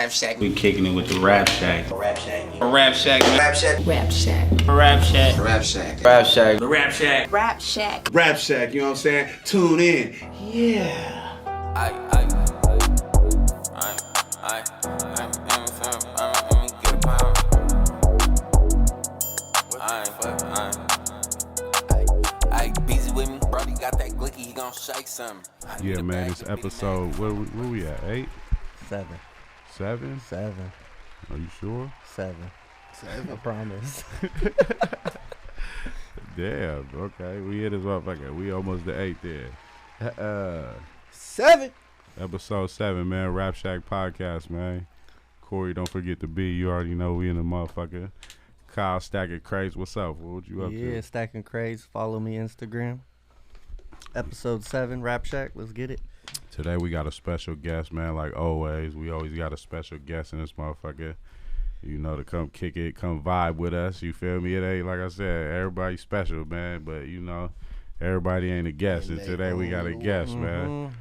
Rapshack. We kicking it with the Rapshack. Rapshack. Rapshack. Rapshack. Rapshack. Rapshack. Rapshack. Rapshack. The Rapshack. Rapshack. Rapshack, you know what I'm saying? Tune in. Yeah. Yeah, man, this episode, where we at? 8? 7. 7? 7. Are you sure? 7. I promise. Damn, okay. We hit this motherfucker. We almost to 8 there. 7. Episode 7, man. Rapshack podcast, man. Corey, don't forget the B. You already know we in the motherfucker. Kyle Stacking Craze. What's up? What you up to? Yeah, Stacking Craze. Follow me Instagram. Episode 7, Rapshack. Let's get it. Today we got a special guest, man. Like always, we always got a special guest in this motherfucker. You know, to come kick it, come vibe with us. You feel me? It ain't, like I said, everybody special, man. But, you know, everybody ain't a guest. And today we got a guest, man.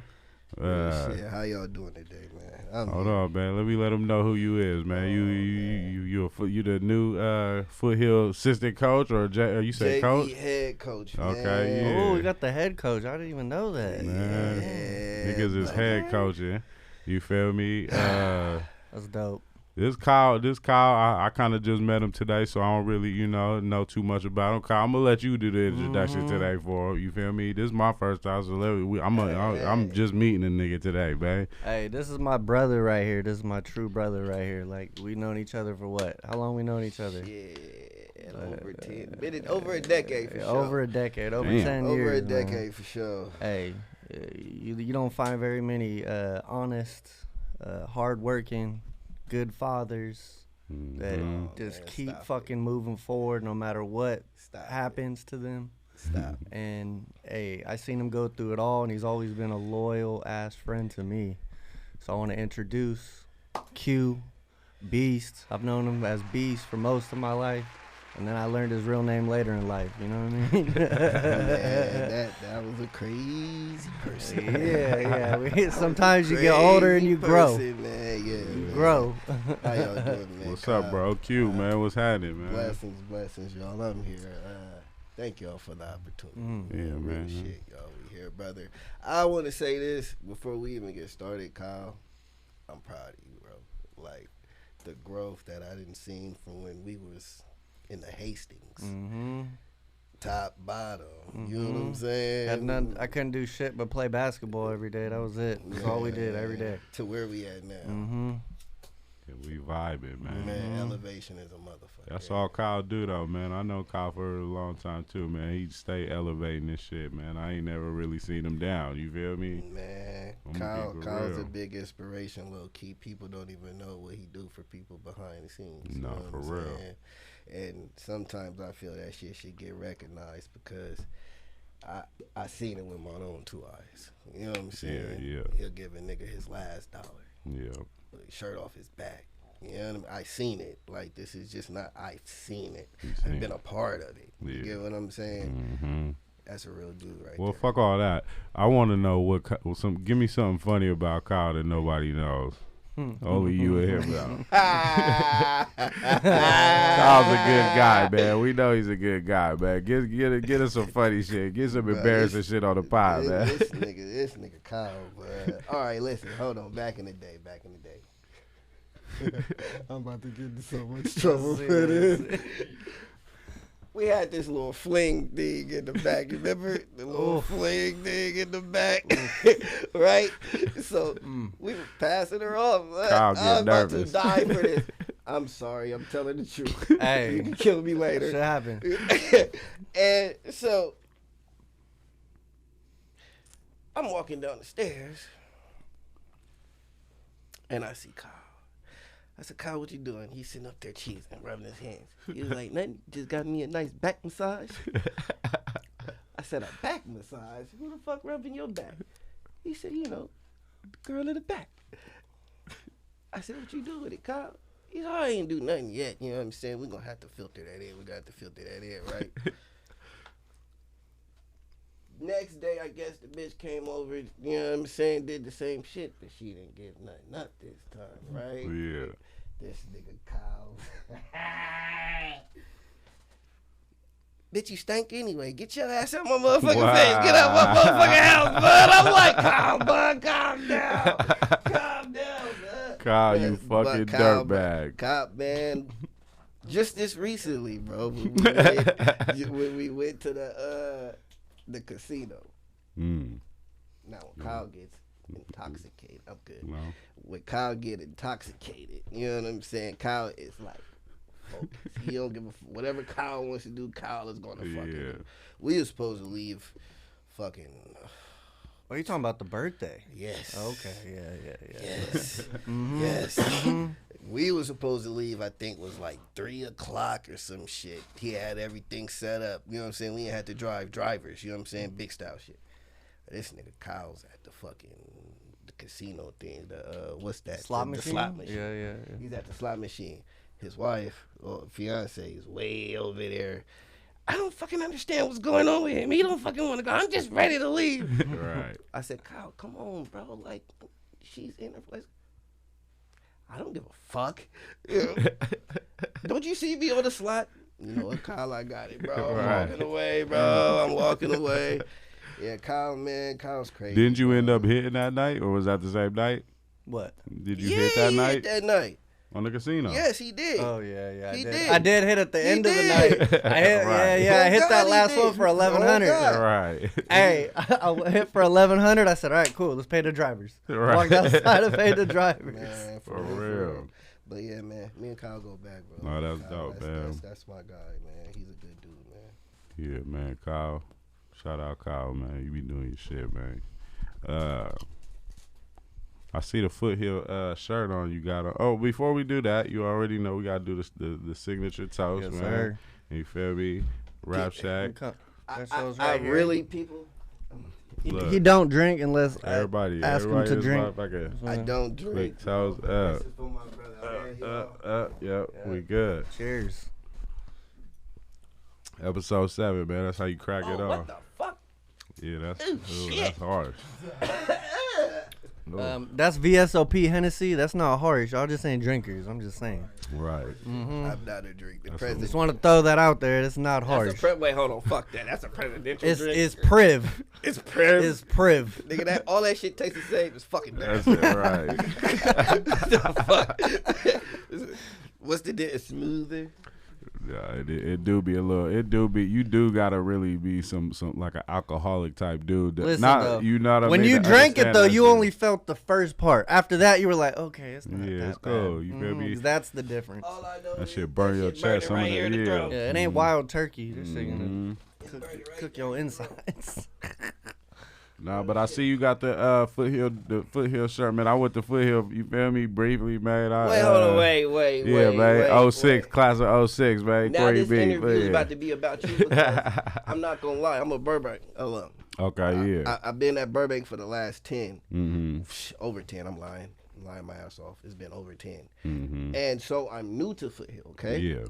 Shit, how y'all doing today, man? Hold on, man. Let them know who you is, man. You the new FootHill assistant coach, or you say coach? Head coach, man. Okay, yeah. Oh, we got the head coach. I didn't even know that. Man, niggas is head coaching. You feel me? That's dope. This Kyle, I kind of just met him today, so I don't really, know too much about him. Kyle, I'm gonna let you do the introduction today for him. You feel me? This is my first time, so I'm just meeting a nigga today, man. Hey, this is my brother right here. This is my true brother right here. Like, we known each other for what? How long we known each other? Yeah, over a decade for sure. Over a decade, over Damn. 10 Over years. a decade man. for sure. Hey, you don't find very many honest, hardworking, good fathers that just keep fucking moving forward no matter what happens to them. Stop. And hey, I seen him go through it all, and he's always been a loyal ass friend to me. So I want to introduce Q, Beast. I've known him as Beast for most of my life, and then I learned his real name later in life. You know what I mean? Man, that was a crazy person. Yeah. Sometimes you get older and you grow. Man, You grow. How y'all doing, man? What's up, bro? Q, man. What's happening, man? Blessings, y'all. I'm here. Thank y'all for the opportunity. Yeah, man. Shit, y'all. We here, brother. I want to say this before we even get started, Kyle. I'm proud of you, bro. Like, the growth that I didn't see from when we was in the Hastings. Top, bottom. You know what I'm saying? I couldn't do shit but play basketball every day. That was it. That's all we did every day. To where we at now. Yeah, we vibing, man. Man, elevation is a motherfucker. That's all Kyle do, though, man. I know Kyle for a long time, too, man. He stay elevating this shit, man. I ain't never really seen him down. You feel me? Man, Kyle's a big inspiration, low-key. People don't even know what he do for people behind the scenes. No, for real. Saying? And sometimes I feel that shit should get recognized because I seen it with my own 2 eyes. You know what I'm saying? Yeah. He'll give a nigga his last dollar. Yeah. Shirt off his back. You know what I mean? I seen it. Like, this is just not, I've seen it. You I've seen been it. a part of it. You Yeah. get what I'm saying? That's a real dude right Well, there. fuck all that. I want to know give me something funny about Kyle that nobody knows. Only you and him know. Kyle's a good guy, man. We know he's a good guy, man. Get us some funny shit. Get some embarrassing shit on the pod, man. This nigga Kyle, but all right, listen, hold on. Back in the day. I'm about to get into so much trouble for this. We had this little fling thing in the back. Remember the little fling thing in the back, right? So we were passing her off. Kyle I'm get about nervous. to die for this. I'm sorry. I'm telling the truth. Hey. You can kill me later. Shit happened. And so I'm walking down the stairs, and I see Kyle. I said, Kyle, what you doing? He's sitting up there cheesing, rubbing his hands. He was like, nothing, just got me a nice back massage. I said, a back massage? Who the fuck rubbing your back? He said, the girl in the back. I said, what you do with it, Kyle? He said, I ain't do nothing yet. You know what I'm saying? We're going to have to filter that in. We got to filter that in, right? Next day, I guess the bitch came over, you know what I'm saying, did the same shit, but she didn't get nothing up this time, right? Yeah. bitch, you stank anyway. Get your ass out my motherfucking face. Get out my motherfucking house, bud. I'm like, calm down. Calm down, bud. Kyle, you fucking dirtbag. Cop, man. Just this recently, bro. When we went to the casino. Now, when Kyle gets intoxicated, I'm good. No. When Kyle get intoxicated, you know what I'm saying? Kyle is like, focused. He don't give a whatever Kyle wants to do. Kyle is gonna fucking do. We were supposed to leave, fucking. Are you talking about the birthday? Yes. Okay. Yeah. Yes. Mm-hmm. Yes. Mm-hmm. We were supposed to leave. I think was like 3:00 or some shit. He had everything set up. You know what I'm saying? We ain't had to drive drivers. You know what I'm saying? Big style shit. This nigga Kyle's at the fucking casino thing. The what's that? Slot The machine. slot machine. Yeah. He's at the slot machine. His wife or fiance is way over there. I don't fucking understand what's going on with him. He don't fucking want to go. I'm just ready to leave. Right. I said, Kyle, come on, bro. Like, she's in her place. I don't give a fuck. You know? Don't you see me on the slot? You know what, Kyle, I got it, bro. I'm walking away, bro. I'm walking away. Yeah, Kyle, man, Kyle's crazy. Didn't you end up hitting that night, or was that the same night? What? Did you hit that night? Hit that night. On the casino? Yes, he did. Oh yeah. He I did. I did hit at the end of the did. night. I hit, Right. yeah. I Oh, hit God, that he last did. one for 1,100. Oh, God. Right. Hey, I hit for 1,100. I said, all right, cool. Let's pay the drivers. Right. Walked outside and paid the drivers. Man, For real. But yeah, man, me and Kyle go back, bro. No, that's Kyle, dope, man. That's my guy, man. He's a good dude, man. Yeah, man, Kyle. Shout out Kyle, man. You be doing your shit, man. I see the FootHill shirt on you got on. Oh, before we do that, you already know we gotta do the signature toast, Yes, man. sir. You feel me? Rapshack. That shows I right here. really, people, Look, He don't drink unless everybody ask him to is drink. like a I don't drink. quick toast. This is for my brother. Yep, we good. Cheers. Episode 7, man. That's how you crack it What off. the fuck? Yeah, that's shit. that's harsh. That's VSOP Hennessy. That's not harsh. Y'all just ain't drinkers. I'm just saying. Right. Mm-hmm. I'm not a drink. The That's president. Just want to throw that out there. It's not harsh. Wait, hold on. Fuck that. That's a presidential drink. It's priv. It's Priv. It's priv. Nigga, that all that shit tastes the same. It's fucking That's dirty. it, right. The fuck? What's the difference? Smoother? Yeah, it do be a little. It do be. You do gotta really be some like an alcoholic type dude. That, Listen, not though, you know what I when mean, you to drank it understand though, that you shit. only felt the first part. After that, you were like, okay, it's not Yeah, that it's bad. cool. You feel me? 'Cause that's the difference. All I know That is shit burn your chest. Some of right here in the the throat. Yeah, it ain't wild turkey. This shit gonna Mhm. cook your insides. Nah, but I see you got the FootHill shirt, man. I went to FootHill. You feel me? Briefly, man. Wait, hold on, wait. Yeah, man. 06, wait. class of 06, man. Now Corey this B, interview is yeah. about to be about you because I'm not gonna lie, I'm a Burbank alum. Okay, yeah. I've been at Burbank for the last 10, Mm-hmm. over 10. I'm lying my ass off. It's been over 10, Mm-hmm. and so I'm new to FootHill, okay? Yeah.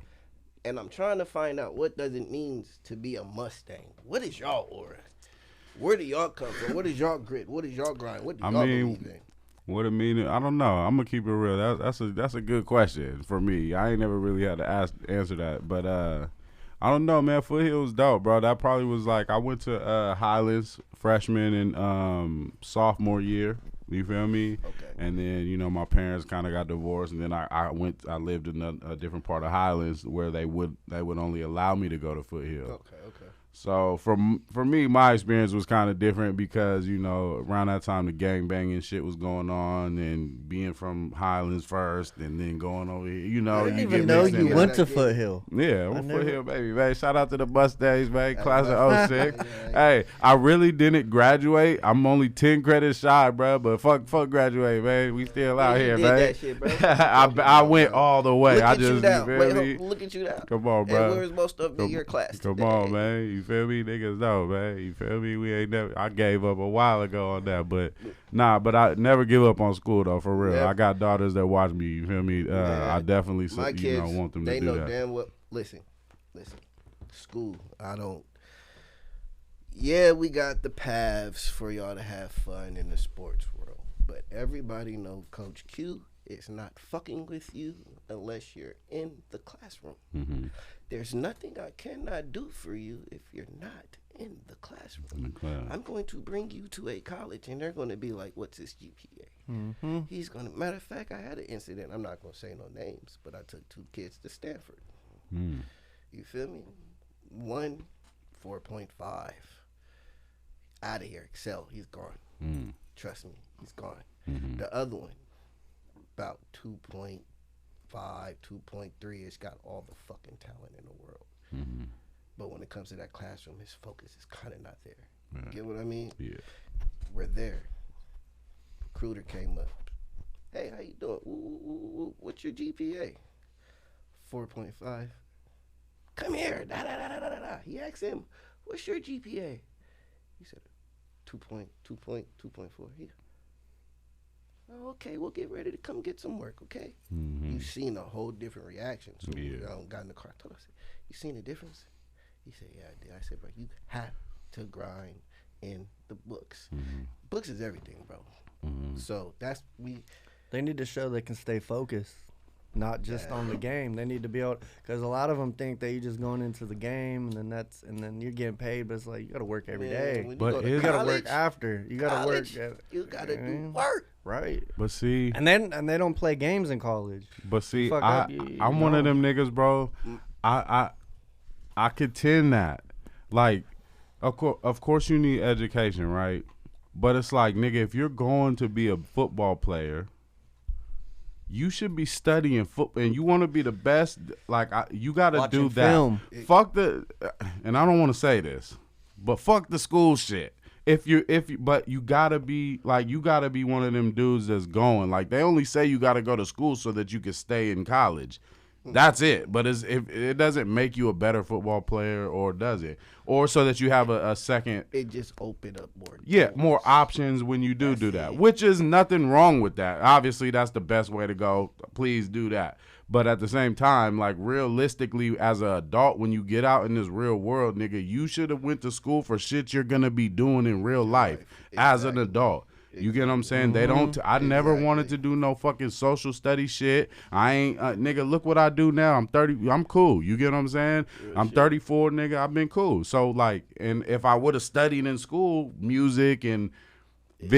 And I'm trying to find out what does it mean to be a Mustang. What is y'all aura? Where do y'all come from? What is y'all grit? What is y'all grind? What do y'all believe in? What it mean? I don't know. I'm gonna keep it real. That's a good question for me. I ain't never really had to answer that, but I don't know, man. FootHill was dope, bro. That probably was like I went to Highlands freshman and sophomore year. You feel me? Okay. And then my parents kind of got divorced, and then I lived in a different part of Highlands where they would only allow me to go to FootHill. Okay. So for me, my experience was kind of different because around that time the gang banging shit was going on, and being from Highlands first, and then going over here, I didn't you even get know mixed in you with- went to FootHill. Yeah, we're FootHill, baby, man. Shout out to the Mustangs, man. Class Hey, of 06. Hey, I really didn't graduate. I'm only 10 credits shy, bro. But fuck graduate, man. We still out You here, did man. that shit, bro. I went all the way. Look I at you just now. you Wait, feel me? look at you now. Come on, And bro. where's most of in your class Come today? on, man. You feel me? Niggas know, man. You feel me? We ain't never. I gave up a while ago on that, but but I never give up on school though, for real. Yep. I got daughters that watch me. You feel me? I definitely, My kids, want them to they do know that. damn well. Listen. School, I don't. Yeah, we got the paths for y'all to have fun in the sports world, but everybody know Coach Q is not fucking with you unless you're in the classroom. Mm-hmm. There's nothing I cannot do for you if you're not in the classroom. In the class. I'm going to bring you to a college, and they're going to be like, what's his GPA? Mm-hmm. He's going to, matter of fact, I had an incident. I'm not going to say no names, but I took 2 kids to Stanford. Mm. You feel me? One, 4.5. Out of here. Excel. He's gone. Mm. Trust me. He's gone. Mm-hmm. The other one, about 2.5, 2.3. It's got all the fucking talent in the world. Mm-hmm. But when it comes to that classroom, his focus is kind of not there. Right. You get what I mean? Yeah. We're there. Recruiter came up. Hey, how you doing? What's your GPA? 4.5. Come here. Da, da, da, da, da, da. He asked him, what's your GPA? He said, 2.4. Oh, okay, we'll get ready to come get some work, okay? Mm-hmm. You've seen a whole different reaction. So Yeah. got in the car. I told him, I said, you seen the difference? He said, yeah, I did. I said, bro, you have to grind in the books. Mm-hmm. Books is everything, bro. Mm-hmm. So that's They need to show they can stay focused, not just on the game. They need to be able, because a lot of them think that you're just going into the game and then you're getting paid, but it's like you got to work every day. when you But go to it- You got to college, work after. You got to work. You gotta do Mm. work. Right. But see, And they don't play games in college. I'm Fuck up, you one of know. them niggas, bro. I contend that, like, of course you need education, right? But it's like, nigga, if you're going to be a football player, you should be studying football, and you want to be the best. Like, you got to Watching do that. film. Fuck the, and I don't want to say this, but fuck the school shit. But you gotta be like, you gotta be one of them dudes that's going. Like, they only say you gotta go to school so that you can stay in college. That's it. But if it doesn't make you a better football player, or does it? Or so that you have a second. It just opened up more. Yeah, doors. more options when you do That's that, it. which is nothing wrong with that. Obviously, that's the best way to go. Please do that. But at the same time, like, realistically, as an adult, when you get out in this real world, nigga, you should have went to school for shit you're gonna be doing in real life as an adult. You get what I'm saying? They don't. I never wanted to do no fucking social study shit. I ain't, nigga. Look what I do now. I'm 30. I'm cool. You get what I'm saying? I'm 34, nigga. I've been cool. So, like, and if I would have studied in school music and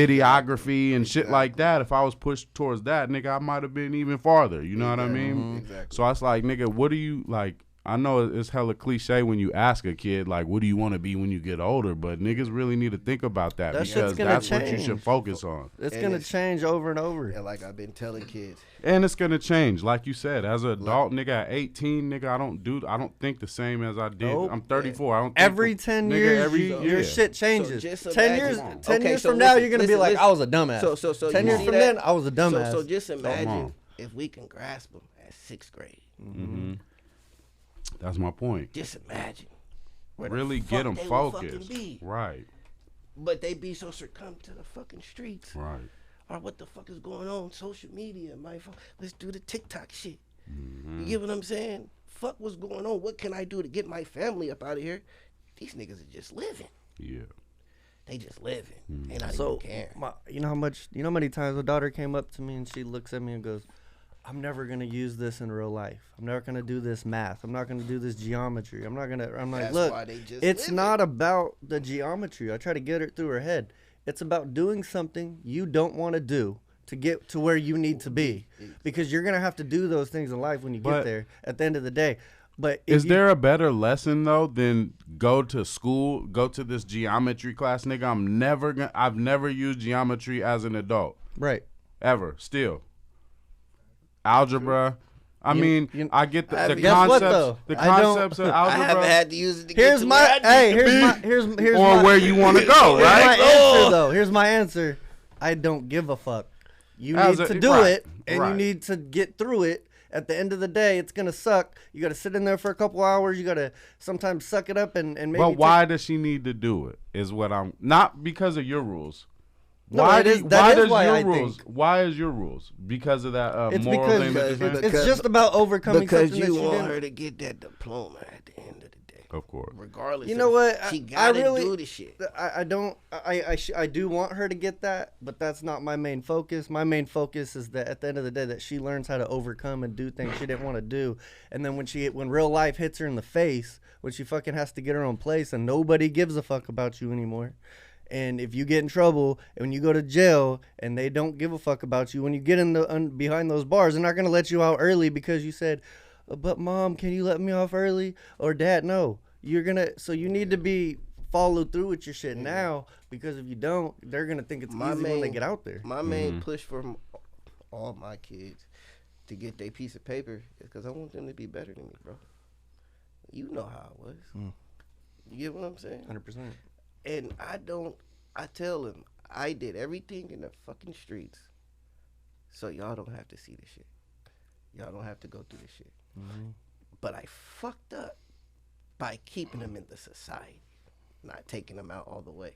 videography and shit like that, if I was pushed towards that, nigga, I might have been even farther. You know what I mean? Exactly. So I was like, nigga, what do you like? I know it's hella cliche when you ask a kid, like, what do you want to be when you get older? But niggas really need to think about that, That shit's because gonna that's what you change. should focus on. It's And going to it's- change over and over. And like I've been telling kids, And it's gonna change, like you said, as an adult, nigga, at 18, nigga, I don't think the same as I did. Nope. I'm 34. I don't think Every 10 nigga, years, every your year. shit changes. just 10 years, imagine- 10 Okay, years so from now, listen, you're going to be listen, like, listen. I was a dumbass. So 10 you years see from that? then, I was a dumbass. So just on. imagine if we can grasp them at 6th grade. Mm-hmm. That's my point. Just imagine. where the Really fuck get them they would fucking focused. be. Right. But they be so succumbed to the fucking streets. Right. Or what the fuck is going on? Social media, let's do the TikTok shit. Mm-hmm. You get what I'm saying? Fuck what's going on. What can I do to get my family up out of here? These niggas are just living. Yeah. They just living. Mm-hmm. They not So, even caring. you know how many times a daughter came up to me and she looks at me and goes, I'm never going to use this in real life. I'm never going to do this math. I'm not going to do this geometry. I'm like, That's look, why they just it's living. not about the geometry. I try to get it through her head. It's about doing something you don't want to do to get to where you need to be. Because you're going to have to do those things in life when you But- get there at the end of the day. But if Is there a better lesson though than go to school, go to this geometry class, nigga? I've never used geometry as an adult. Right. Ever. Still. Algebra. I mean, I get the Guess what, concepts. though? The I don't- concepts of I haven't algebra, had to use it to Here's get to my where I need to be. here's or my, where you want to go, here's my right? answer though. Here's my answer. I don't give a fuck. You As need a- to do right, it, and right. you need to get through it. At the end of the day, it's gonna suck. You gotta sit in there for a couple hours. You gotta sometimes suck it up and maybe. But why does she need to do it? Is what I'm not because of your rules. No, Why it is- that why is does why your I rules? think. Why is your rules? Because of that It's moral thing because that you're saying? it's just about overcoming Because something you that you want didn't. her to get that diploma at the end of the day. Of course. Regardless. You know what? She I gotta really do the shit. I don't. I do want her to get that, but that's not my main focus. My main focus is that at the end of the day, that she learns how to overcome and do things she didn't want to do. And then when real life hits her in the face, when she fucking has to get her own place, and nobody gives a fuck about you anymore. And if you get in trouble and when you go to jail and they don't give a fuck about you, when you get in behind those bars, they're not gonna let you out early because you said, "But mom, can you let me off early?" Or dad, no. So you need to follow through with your shit now, because if you don't, they're gonna think it's easy when they get out there. My main push for all my kids to get their piece of paper is because I want them to be better than me, bro. You know how it was. You get what I'm saying? 100%. And I tell them, I did everything in the fucking streets so y'all don't have to see this shit. Y'all don't have to go through this shit. But I fucked up by keeping them in the society, not taking them out all the way.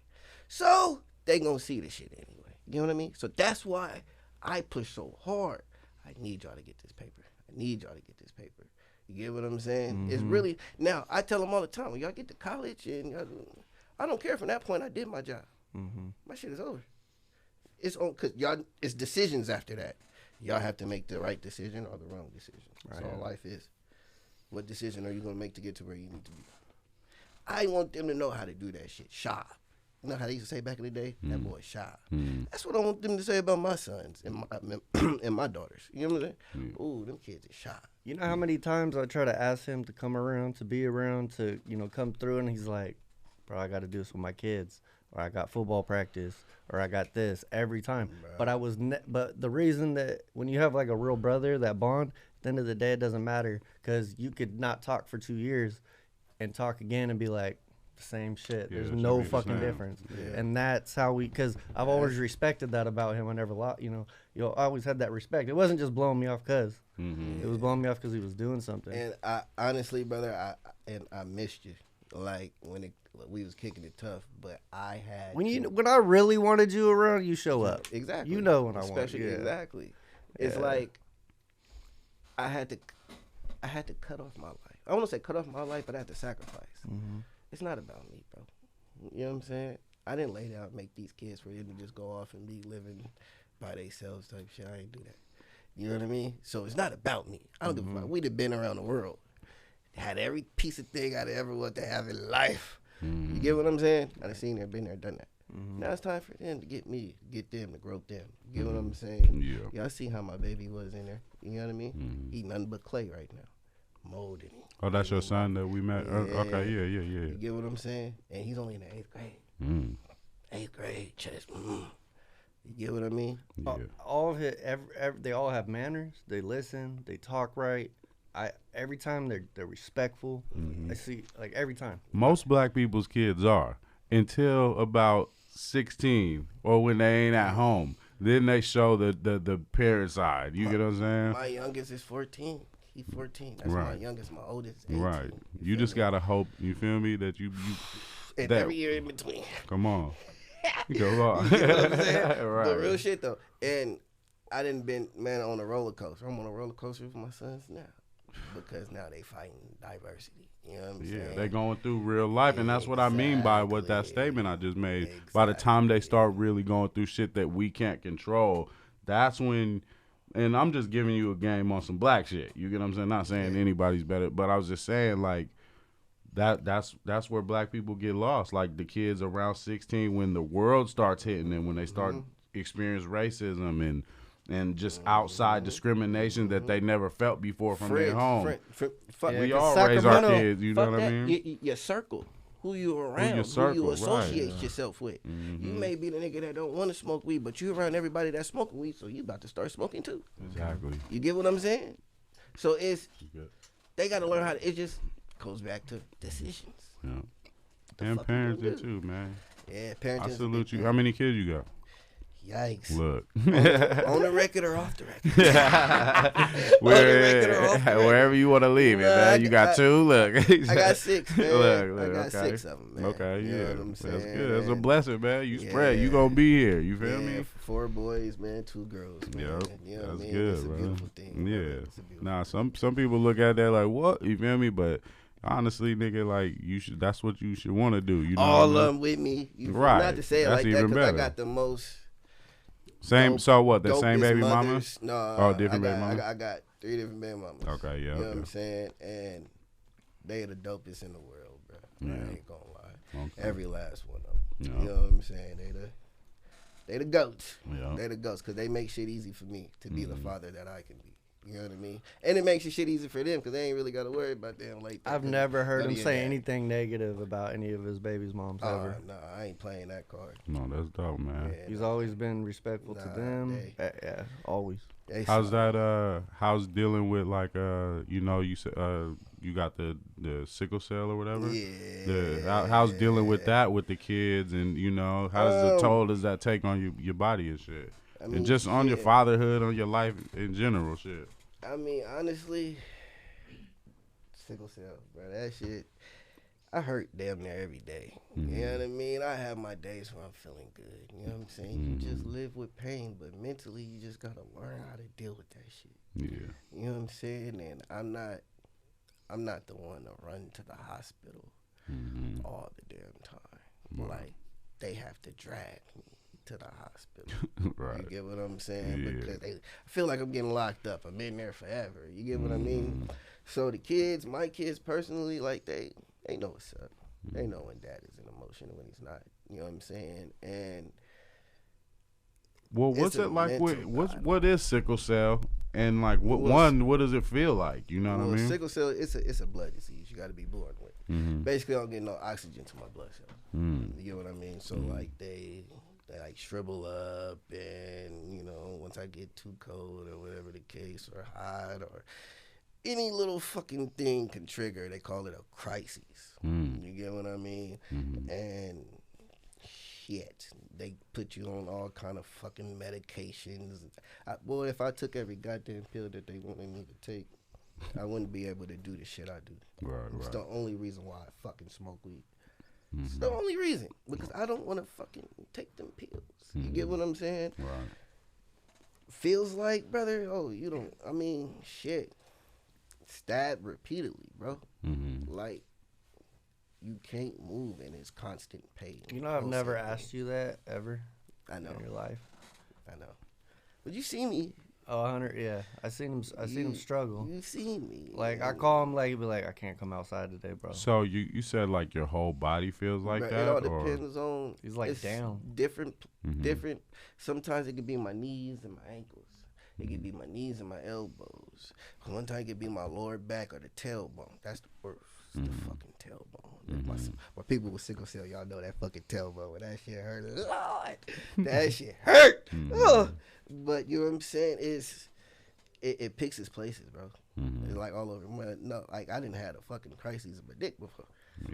So they gonna see the shit anyway. You know what I mean? So that's why I push so hard. I need y'all to get this paper. I need y'all to get this paper. You get what I'm saying? It's really, now I tell them all the time, when y'all get to college and I don't care. From that point, I did my job. My shit is over. It's on, cause y'all, it's decisions after that. Y'all have to make the right decision or the wrong decision. That's all life is. What decision are you gonna make to get to where you need to be? I want them to know how to do that shit. Sharp. You know how they used to say back in the day? That boy sharp. That's what I want them to say about my sons and and my daughters. You know what I'm saying? Ooh, them kids are sharp. You know how many times I try to ask him to come around, to be around, to come through, and he's like, "Bro, I got to do this with my kids, or I got football practice, or I got this," every time. Bro. But the reason that when you have like a real brother, that bond, at the end of the day, it doesn't matter, because you could not talk for 2 years and talk again and be like the same shit. Yeah, There's it no should be the fucking same. difference. Yeah. And that's how because I've always respected that about him. I never I always had that respect. It wasn't just blowing me off because it was blowing me off because he was doing something. And I honestly, brother, I missed you. Like when we was kicking it tough, but I had when I really wanted you around, you show up. Exactly. You know when I want. Especially Yeah. exactly. It's like I had to cut off my life. I want to say cut off my life, but I had to sacrifice. It's not about me, bro. You know what I'm saying? I didn't lay down and make these kids for them to just go off and be living by themselves type shit. I ain't do that. You know what I mean? So it's not about me. I don't give a fuck. We'd have been around the world. Had every piece of thing I'd ever want to have in life. You get what I'm saying? I done seen there, been there, done that. Now it's time for them to get me, get them to grow them. You get what I'm saying? Yeah. I see how my baby was in there. You know what I mean? Eating nothing but clay right now. Molding. Oh, that's your son that we met? Okay, yeah. You get what I'm saying? And he's only in the 8th grade. 8th grade, just, You get what I mean? Yeah. All of it, they all have manners. They listen. They talk right. Every time they're respectful. I see, like, every time. Most black people's kids are until about 16 or when they ain't at home. Then they show the parent side. You get what I'm saying? My youngest is 14. He's 14. That's Right. my youngest. My oldest is 18. Right. You just gotta hope. You feel me? That you and that, every year in between. Come on. Go on. You know what I'm saying? Right. But real shit though. And I didn't been on a roller coaster. I'm on a roller coaster with my sons now. Because now they fighting diversity. You know what I'm saying? Yeah, they going through real life, and that's what I mean by what that statement I just made. By the time they start really going through shit that we can't control, that's when. And I'm just giving you a game on some black shit. You get what I'm saying? Not saying anybody's better, but I was just saying like that's where black people get lost. Like the kids around 16 when the world starts hitting them, when they start experience racism and just outside discrimination that they never felt before from their home. We all raise our kids, you know what I mean? Your circle. Who you around, who you associate yourself with. You may be the nigga that don't want to smoke weed, but you around everybody that's smoking weed, so you about to start smoking too. Exactly. You get what I'm saying? So they got to learn how to, it just goes back to decisions. Yeah. And parenting too, man. Yeah, parenting. I salute you. How many kids you got? Yikes. Look. On the record or off the record? Wherever you want to leave it, man. You got 2? Look. I got 6, man. Look, I got okay. 6 of them, man. Okay, you yeah. know what I'm saying, That's good. That's a man. blessing, man. You spread. You going to be here. You feel me? 4 boys, man, 2 girls, man. Yep. You know what I That's mean? good, It's a bro. beautiful thing. Yeah. It's a beautiful Nah, some people look at that like, what? You feel me? But honestly, nigga, like you should. That's what you should want to do. You know, All what I of mean? them with me. You feel- Right. Not to say it That's like that even because I better. got the most. Same. dope- So what? The same dopest baby mothers. mama? No, Oh, different I baby got, mamas? I got 3 different baby mamas. Okay, yeah. You know what Okay. I'm saying? And they the dopest in the world, bro. Yeah. I ain't gonna lie. Okay. Every last one of them. Yeah. You know what I'm saying? They the goats. Yeah. They the goats because they make shit easy for me to be Mm-hmm. the father that I can be. You know what I mean? And it makes the shit easy for them because they ain't really got to worry about them like that. I've never heard None him of say your dad. anything negative about any of his baby's moms ever. No, I ain't playing that card. No, that's dope, man. Yeah, He's nah. always been respectful to Nah, them. they- Yeah, always. They How's solid. that? How's dealing with like you know, you said you got the sickle cell or whatever. Yeah. How's dealing with that with the kids and you know how's the toll does that take on your body and shit I mean, and just on your shit. fatherhood, on your life in general, shit. I mean, honestly, sickle cell, bro. That shit, I hurt damn near every day. You know what I mean? I have my days where I'm feeling good. You know what I'm saying? You just live with pain, but mentally, you just gotta learn how to deal with that shit. Yeah. You know what I'm saying? And I'm not the one to run to the hospital all the damn time. Wow. Like, they have to drag me to the hospital. Right. You get what I'm saying? Yeah. Because I feel like I'm getting locked up. I'm in there forever. You get what I mean? So the kids, my kids personally, like they know what's up. They know when dad is in emotion and when he's not. You know what I'm saying? And Well, It's what's a it like with mental what is sickle cell and like what does it feel like? You know what I mean? sickle cell, it's a blood disease. You got to be born with. Basically, I don't get no oxygen to my blood cells. You get what I mean? So like they like shrivel up, and you know once I get too cold or whatever the case, or hot or any little fucking thing can trigger. They call it a crisis. You get what I mean? And shit, they put you on all kind of fucking medications. Boy, if I took every goddamn pill that they wanted me to take, I wouldn't be able to do the shit I do. Right, It's right. the only reason why I fucking smoke weed. It's the only reason, because I don't want to fucking take them pills. You get what I'm saying? Right. Feels like, brother, oh, you don't, I mean, shit. Stabbed repeatedly, bro. Like, you can't move and it's constant pain. You know, I've never Pulsating. asked you that ever I know, in your life. I know. But you see me. Oh, Hunter, yeah. I seen him struggle. You seen me. Like, I and- call him, like, he'd be like, I can't come outside today, bro. So you said like your whole body feels like Bruh, that, it all or depends on. He's, like, it's down. Different. Sometimes it could be my knees and my ankles. It could be my knees and my elbows. One time it could be my lower back or the tailbone. That's the worst. The fucking tailbone. My people with sickle cell, y'all know that fucking tailbone. When that shit hurt, Lord, that shit hurt. Ugh. But you know what I'm saying? It picks its places, bro. It's like all over. No, like I didn't have a fucking crisis of my dick before.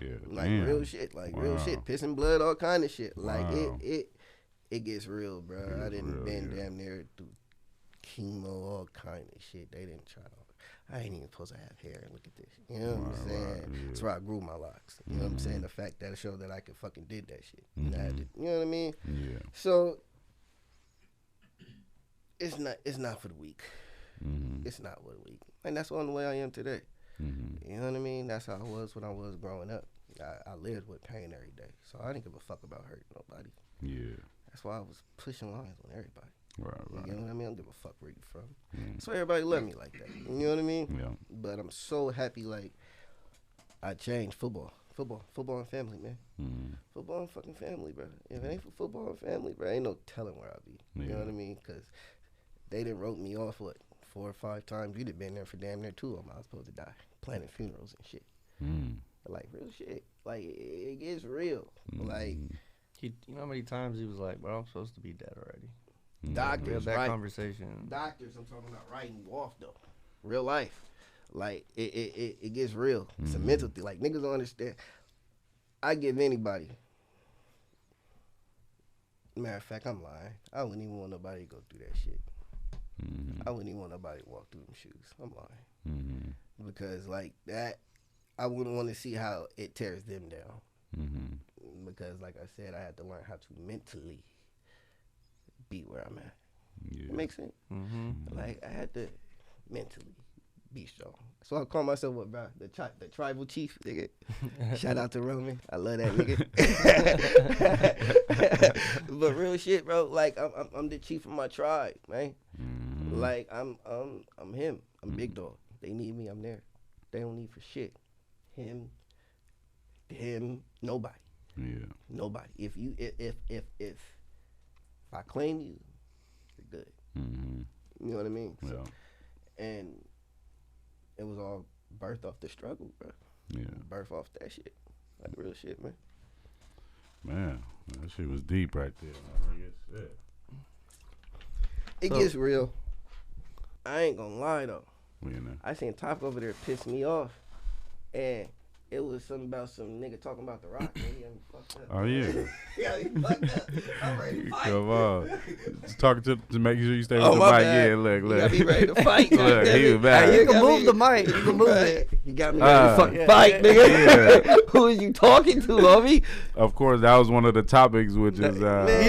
yeah, Like damn. real shit, like real Wow. shit, pissing blood, all kind of shit. Like Wow. it gets real, bro. I didn't real, been yeah. damn near through chemo, all kind of shit. They didn't try to. I ain't even supposed to have hair. And look at this. You know what I'm saying? yeah. That's why I grew my locks. You know what I'm saying? The fact that it showed that I could fucking did that shit. And I did, you know what I mean? Yeah. So it's not for the weak. It's not for the weak. And that's on the way I am today. You know what I mean? That's how I was when I was growing up. I lived with pain every day. So I didn't give a fuck about hurting nobody. Yeah. That's why I was pushing lines on everybody. Right. Right. You know what I mean? I don't give a fuck where you from. That's why everybody love me like that. You know what I mean? Yeah. But I'm so happy, like, I changed football and family, man. Football and fucking family, bro. If it ain't for football and family, bro, ain't no telling where I'll be. You know what I mean? Because they done wrote me off, 4 or 5 times. You'd have been there for damn near 2 of them. I was supposed to die. Planning funerals and shit. Like, real shit. Like, it gets real. Like, You know how many times he was like, bro, I'm supposed to be dead already. We had doctors, that right? conversation. Doctors, I'm talking about writing you off, though. Real life. Like, it gets real. It's a mental thing. Like, niggas don't understand. I give anybody. Matter of fact, I'm lying. I wouldn't even want nobody to go through that shit. I wouldn't even want nobody to walk through them shoes. I'm lying. Because, like, that, I wouldn't want to see how it tears them down. Because, like I said, I had to learn how to mentally be where I'm at. Yeah. It makes sense. Like, I had to mentally Beast Joe. So I call myself what, bro? The tribal chief, nigga. Shout out to Roman. I love that nigga. But real shit, bro. Like I'm the chief of my tribe, man. Like I'm him. I'm Big Dog. They need me, I'm there. They don't need for shit. Him, nobody. Yeah. Nobody. If I claim you, you're good. Mm-hmm. You know what I mean? Yeah. So, and it was all birth off the struggle, bro. Yeah. Birth off that shit. Like real shit, man. Man, that shit was deep right there. Shit. It gets real. I ain't gonna lie though. You know. I seen Top over there piss me off, and it was something about some nigga talking about The Rock. Man, he fucked up. Oh yeah. Yeah, he fucked up. I'm ready to fight. Come on. Just talking to making sure you stay with Oh, the my mic. bad. Yeah, look. You gotta be ready to fight. Look, he was bad. Hey, you can got move me- the mic. You can move it. You got me ready to fucking yeah, fight, yeah. nigga. Yeah. Who is you talking to, homie? Of course, that was one of the topics, which is He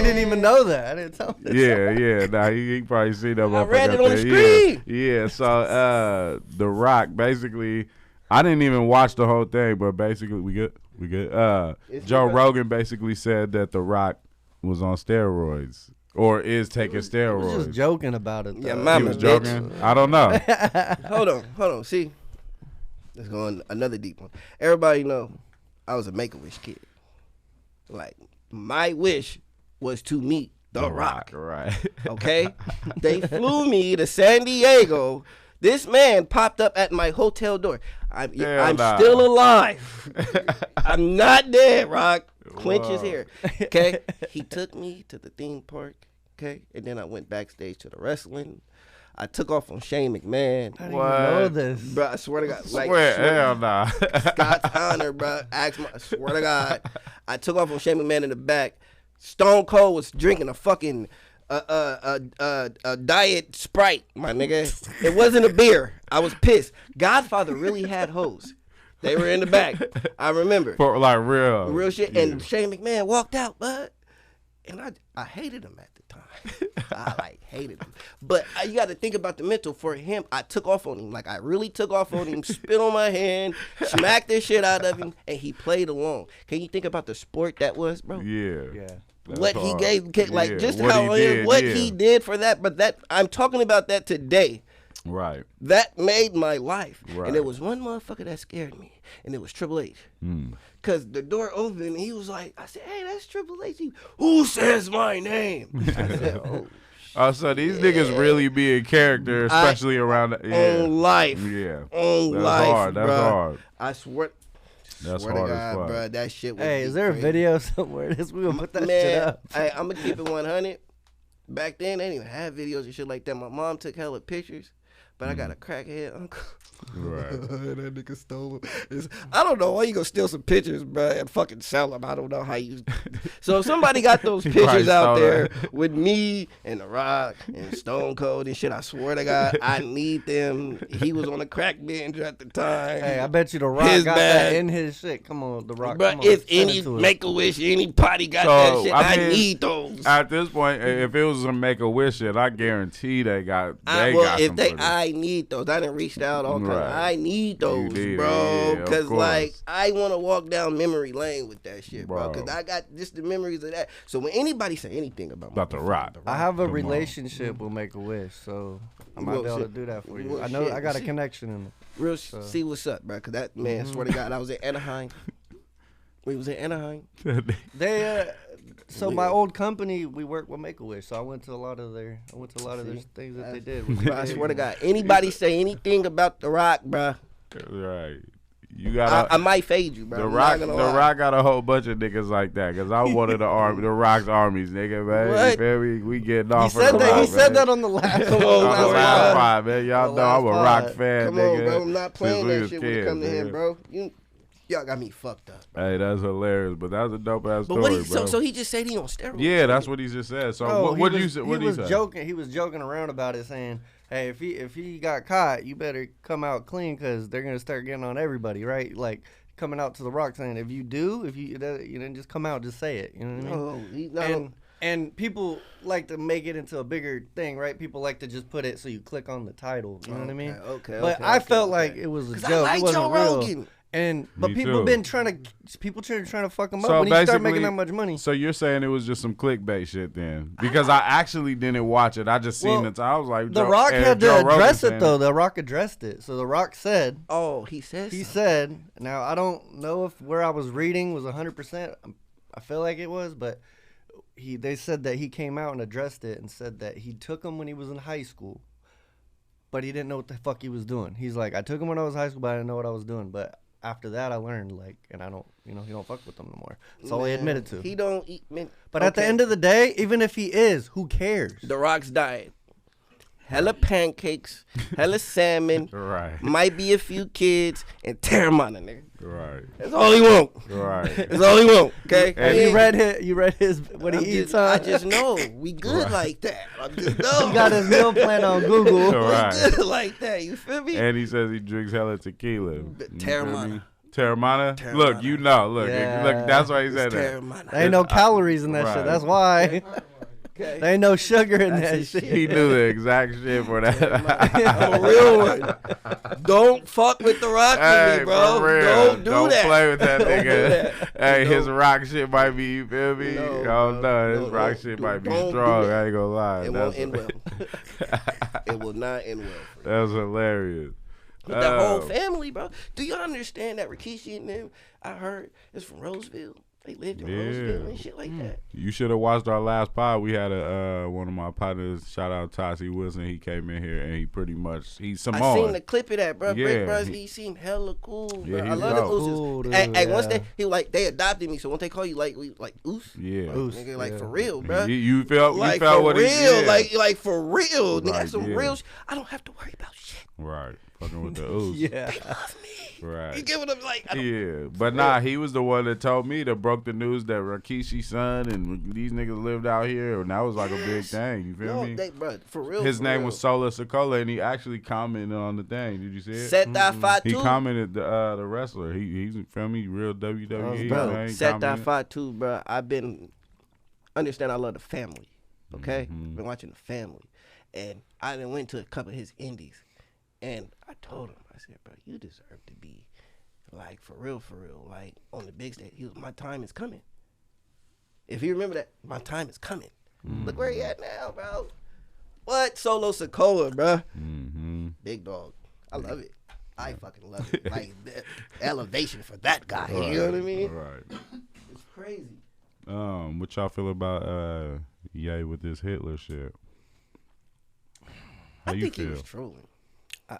didn't even know that. I didn't tell him. yeah. Nah, he probably seen that. I read motherfucker it on up the there. screen. Yeah. So, The Rock basically, I didn't even watch the whole thing, but basically, we good. It's Joe good. Rogan basically said that The Rock was on steroids or is taking I was steroids. just joking about it. Yeah, though. mama, He was bitch. joking. I don't know. Hold on. See, let's go on another deep one. Everybody know I was a Make-A-Wish kid. Like, my wish was to meet The Rock. Right. Okay? They flew me to San Diego. This man popped up at my hotel door. I'm nah. still alive. I'm not dead, Rock. Clinch his Whoa. hair. Okay? He took me to the theme park. Okay? And then I went backstage to the wrestling. I took off on Shane McMahon. I didn't even know this. Bro, I swear to God. Hell nah. Scott's honor, bro. I swear to God. I took off on Shane McMahon in the back. Stone Cold was drinking a fucking a diet Sprite, my nigga. It wasn't a beer. I was pissed. Godfather really had hoes. They were in the back. I remember. For like real Shit. Yeah. And Shane McMahon walked out, bud. And I hated him at the time. I hated him. But you got to think about the mental. For him, I took off on him. Like, I really took off on him, spit on my hand, smacked the shit out of him, and he played along. Can you think about the sport that was, bro? Yeah. That's What he hard. gave, like, Yeah, just what how he did, what yeah. he did for that. But that, I'm talking about that today. Right. That made my life. Right. And there was one motherfucker that scared me, and it was Triple H. Because the door opened, and he was like, I said, hey, that's Triple H. Who says my name? I said, oh, Oh, so these niggas really be in character, especially around the, on life. Yeah. On That's life, hard. That's bruh. hard. I swear. That's swear hard to as God, fuck. bro, that shit was Hey, is there a crazy. video somewhere? We gonna put that shit Man, up. I'm gonna keep it 100. Back then, they didn't even have videos and shit like that. My mom took hella pictures, but I got a crackhead uncle. Right. That nigga stole them. I don't know why you gonna steal some pictures, bro, and fucking sell them. I don't know how you. So if somebody got those He probably pictures out stole there that. with me and The Rock and Stone Cold and shit, I swear to God, I need them. He was on a crack binge at the time. Hey, I bet you The Rock His got bag. that in his shit. Come on, The Rock. But come on, if send any it to us. Make-A-Wish, anybody got So, that shit, I I mean, need those. At this point, if it was a Make-A-Wish shit, I guarantee they got Well, if some they, footage. I need those. I done reached out all kinds. Right. I need those, need it, bro. yeah, of Because like course. I want to walk down memory lane with that shit, bro. Bro. Because I got just the memories of that. So when anybody say anything about The Rock. I have a Come on. relationship with Make-A-Wish, so I might be able to do that for you. I know I got a connection in it. real, see what's up, bro. Because that man, swear to God, I was in Anaheim. We was in Anaheim. They so my old company, we work with Make-A-Wish, so I went to a lot of their things that they did. Bro, I swear to God, anybody say anything about The Rock, bro, Right. You got I might fade you, bro. The I'm Rock, not the gonna lie. Rock got a whole bunch of niggas like that. Cause I'm one of the Rock's armies, nigga, man. What? You feel me? We getting He off. for said the that. He Rock, said man. that on the last. Come on, On the that's last why. five, man. Y'all The know I'm a last Rock five. fan, Come nigga. on, bro. I'm not since playing we that was shit when it kids, come to him, nigga. bro. Y'all got me fucked up. Hey, that's hilarious, but that's a dope ass But story, what he bro. so he just said he on steroids. Yeah, that's what he just said. So Bro, what he you was- say? What he did he was say? joking. He was joking around about it, saying, "Hey, if he got caught, you better come out clean, cause they're gonna start getting on everybody, right? Like coming out to The Rock saying, if you didn't just come out, just say it. You know what I mean? No, he, no, And And people like to make it into a bigger thing, right? People like to just put it so you click on the title. You know what I mean? Okay. But I felt like it was a joke. I like it wasn't Joe real. Rogan. But Me people too. been trying to fuck him So up when he start basically- making that much money. So you're saying it was just some clickbait shit then? Because I actually didn't watch it. I just seen Well, it. I was like, The Rock had to Joe Rogan address saying it though. The Rock addressed it. So The Rock said, Oh, he says. he said. Now I don't know if where I was reading was 100%. I feel like it was, but they said that he came out and addressed it and said that he took him when he was in high school, but he didn't know what the fuck he was doing. He's like, I took him when I was in high school, but I didn't know what I was doing. But after that, I learned and I don't, he don't fuck with them no more. That's all he admitted to. He don't eat. Man, But at the end of the day, even if he is, who cares? The Rock's diet. Hella pancakes, hella salmon, Right. might be a few kids, and Terramana, nigga. Right. That's all he want. Right. That's all he want. Okay. And You read his what he eats. I just know we good like that. I just know. He got his meal plan on Google. Right. We good like that. You feel me? And he says he drinks hella tequila. You feel Terramana. me? Terramana? Terramana. Look, you know. Look, Yeah. look. That's why he said It's that. Terramana. There ain't no calories in that Right. shit. That's why. Okay. There ain't no sugar in That's that his shit. He knew the exact shit for that. I'm a real one. Don't fuck with the Rock Hey, with me, bro. for real. Don't do that. Play with that Don't do nigga. that. Hey, his Don't. rock shit might be, you feel me? No, Oh, bro. no, his No, rock don't shit do- might be don't do strong. that. I ain't gonna lie. It won't end well. It will not end well. For you. That's hilarious. With the whole Oh. family, bro. Do you understand that Rikishi and them, I heard, is from Roseville? They lived in Roseville and shit like that. You should have watched our last pod. We had one of my partners, shout out Tassie Wilson. He came in here and he's Samoan. I seen the clip of that, bro. Yeah, Brick Bros, he seemed hella cool, bro. Yeah, I he's love the dope. Ooses. Cool, dude, Hey, once yeah. they adopted me, so once they call you like Oos, Yeah. Oos. nigga, like Yeah. for real, bro. You felt Like you felt for what real, he did. like for real, nigga. Right, That's some yeah. real. I don't have to worry about shit. Right. Fucking with the ooze. Yeah. They love me. Right. You giving them like, I don't, Yeah, but nah, he was the one that told me that broke the news that Rakishi's son and these niggas lived out here, and that was like a big thing. You feel no, me? they, bro, for real. His for name real. was Sola Sickle, and he actually commented on the thing. Did you see it? Set that fight He too. commented the wrestler. He's feel me real WWE. Bro, man. He Set that commented. fight too, bro. Understand I love the family. Okay, Mm-hmm. been watching the family, and I done went to a couple of his indies, and I told him, I said, bro, you deserve to be like for real, like on the big stage. He was, my time is coming. If you remember that, my time is coming. Look where he at now, bro. What Solo Sokoa, bro? Mm-hmm. Big dog. I love it. I fucking love it. Like the elevation for that guy. You know what I mean? Right. It's crazy. What y'all feel about Ye with this Hitler shit? How I you think feel? he was trolling.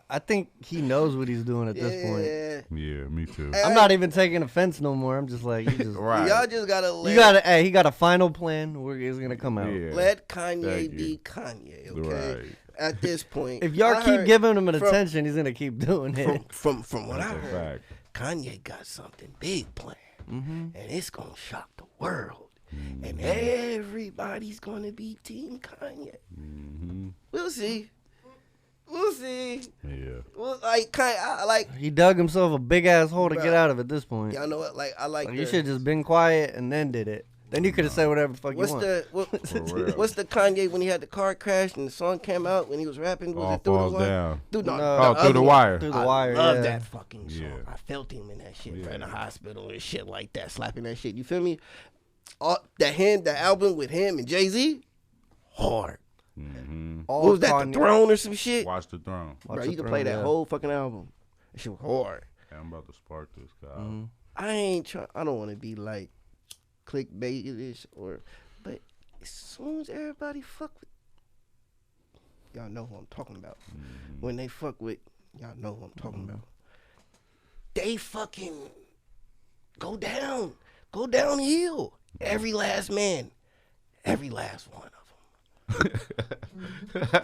I think he knows what he's doing at this point. Yeah. Yeah, me too. Hey, I'm not even taking offense no more. I'm just like, you just, Right. Y'all just gotta let, he got a final plan where it's gonna come out. Yeah. let Kanye Thank be you. Kanye, okay? Right. At this point. If y'all I keep heard giving him an from- attention, he's gonna keep doing it. From what That's I a heard, fact. Kanye got something big planned. Mm-hmm. And it's gonna shock the world. And everybody's gonna be Team Kanye. Mm-hmm. We'll see. We'll see. Yeah. Well, like He dug himself a big ass hole to Bruh. get out of at this point. y'all know what? Like I like. Like, you the- should have just been quiet and then did it. Then you could have said whatever the fuck What's you want. For real. what's the Kanye when he had the car crash and the song came out when he was rapping? Was All it Through falls the Wire? down. Through the, No. Oh, through other the one. wire. Through the I wire, love yeah. that fucking song. Yeah. I felt him in that shit, bro, in the Yeah. hospital and shit like that, slapping that shit. You feel me? The album with him and Jay-Z, hard. Mm-hmm. All What was that, Kanye- The Throne or some shit? Watch the throne. Watch Bro, the you can Throne, play that yeah. whole fucking album. That shit was hard. Hey, I'm about to spark this, Kyle. Mhm. I don't want to be like clickbait-ish but as soon as everybody fuck with, y'all know who I'm talking about. When they fuck with, y'all know who I'm talking about. They fucking go downhill. Every last man, every last one of them.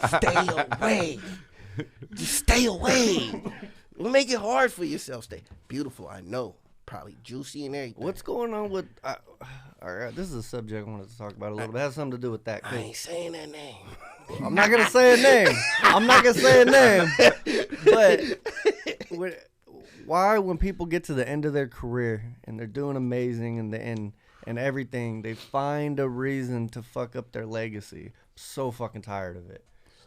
Stay away. Just stay away. Make it hard for yourself. Stay beautiful. I know. Probably juicy and everything. What's going on with? All right, this is a subject I wanted to talk about a little bit. It has something to do with that. I ain't saying that name. I'm not gonna say a name. I'm not gonna say a name. But why, when people get to the end of their career and they're doing amazing and and everything. They find a reason to fuck up their legacy. So fucking tired of it.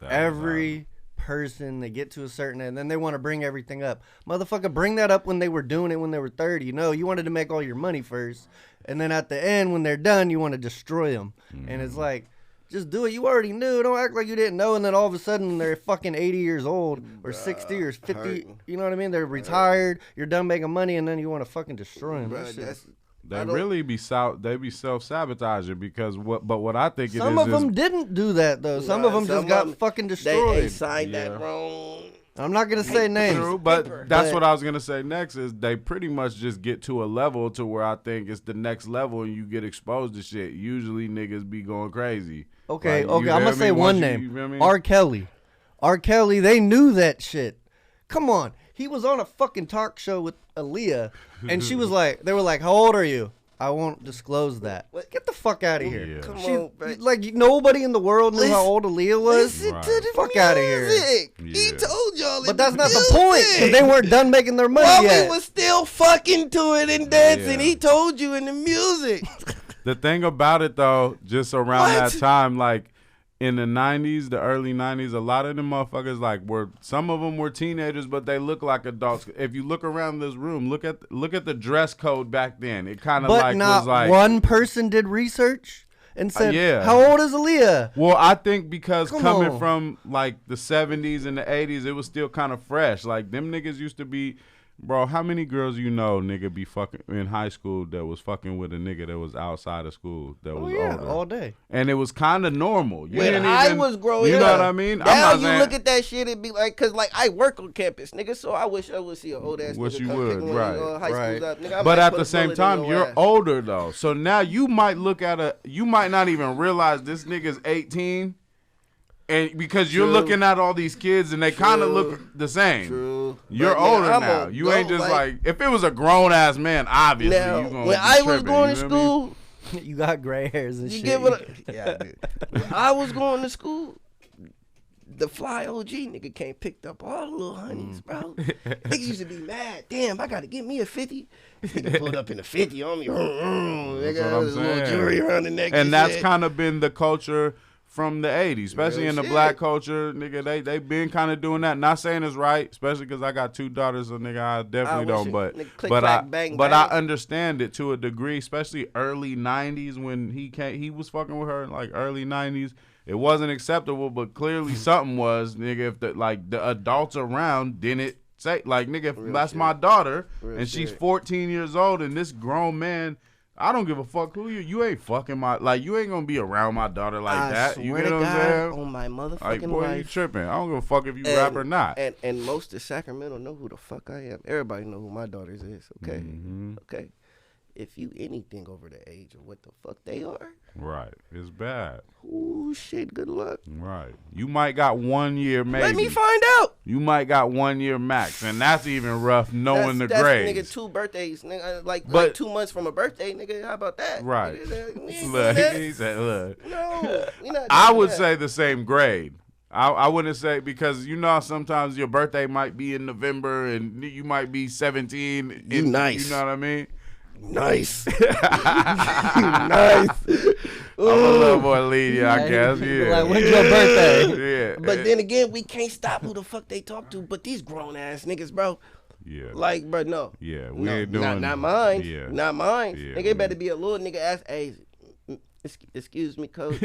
Every person, they get to a certain, and then they want to bring everything up. Motherfucker, bring that up when they were doing it when they were 30. No, you wanted to make all your money first, and then at the end, when they're done, you want to destroy them. And it's like, just do it. You already knew. Don't act like you didn't know, and then all of a sudden, they're fucking 80 years old, or 60, or 50. Hurting. You know what I mean? They're retired. You're done making money, and then you want to fucking destroy them. Bruh, They really be self-sabotaging because what I think Some of them didn't do that, though. Some of them just got fucking destroyed. They signed that wrong. I'm not going to say names. True, but that's what I was going to say next is they pretty much just get to a level to where I think it's the next level and you get exposed to shit. Usually niggas be going crazy. Okay, Like, I'm going to say one name. R. Kelly. R. Kelly, they knew that shit. Come on. He was on a fucking talk show with Aaliyah, and she was like, they were like, how old are you? I won't disclose that. Get the fuck out of here. Yeah. Come on, bro. Like, nobody in the world knew how old Aaliyah was. Listen Right. to the Fuck outta here. music. Yeah. He told y'all. But that's not the point, because they weren't done making their money Well, yet. we was still fucking to it and dancing. Yeah. He told you in the music. The thing about it though, just around What? that time, like in the 90s, the early 90s, a lot of them motherfuckers some of them were teenagers, but they look like adults. If you look around this room, look at the dress code back then. It kind of But like not was like one person did research and said, yeah. how old is Aaliyah? Well, I think because Come coming on. from like the 70s and the 80s, it was still kind of fresh. Like them niggas used to be, bro, how many girls you know nigga be fucking in high school that was fucking with a nigga that was outside of school that was older? All day. And it was kind of normal. You When didn't I even- was growing you up, know what I mean? Now you saying- look at that shit and be like, cause like I work on campus, nigga. So I wish I would see an old ass Wish nigga you come would, pick one right, of these, high right. schools up. Nigga, I But might at put the a same bullet in time, your you're ass. older though. So now you might look at you might not even realize this nigga's 18. And because you're True. looking at all these kids and they kind of True. look the same. True. You're But, man, older I'm now. a You ain't grown, just like if it was a grown ass man, obviously Now, you gonna when be I was tripping, going you to know what I mean? school, You got gray hairs and you shit. get what? Yeah, I do. When I was going to school, the fly OG nigga came picked up all the little honeys, bro. Niggas used to be mad. Damn, I gotta get me a 50. Nigga pulled up in a 50 on me. Nigga, what I'm there's a little saying. jewelry around the neck. And that's shit. kind of been the culture from the 80s, especially Real in the shit. black culture, nigga. They been kind of doing that. Not saying it's right, especially because I got 2 daughters, so nigga, I definitely wish don't. it- But nigga, click, but clack, I bang, but bang. I understand it to a degree, especially early 90s when he was fucking with her, like early 90s. It wasn't acceptable, but clearly something was, nigga. If the adults around didn't say, like, nigga, if Real that's shit. my daughter Real and she's shit. 14 years old and this grown man. I don't give a fuck who you ain't fucking you ain't gonna be around my daughter like I that. You swear get to what I'm God, saying? on my motherfucking Like, boy, you life. tripping. I don't give a fuck if you rap or not. And most of Sacramento know who the fuck I am. Everybody know who my daughters is. Okay, Mhm. okay. If you anything over the age of what the fuck they are, Right. It's bad. ooh shit, good luck. Right. You might got 1 year maybe. Let me find out. You might got 1 year max, and that's even rough knowing that's, the grades. Nigga, 2 birthdays, nigga. Like But- 2 months from a birthday, nigga. How about that? Right. Nigga, we ain't doing Look, that. he said, look. No, we not. I doing would that. say the same grade. I wouldn't say because you know how sometimes your birthday might be in November and you might be 17. You nice. You know what I mean? Nice. Nice. I'm a little more lenient, I guess. Yeah. Like, when's your birthday? Yeah. But then again, we can't stop who the fuck they talk to. But these grown ass niggas, bro. Yeah. Like, bro, no. Yeah, we No, ain't doing not mine. Yeah. Not mine. Yeah, Nigga, it better be a little nigga ask, hey, excuse me, coach.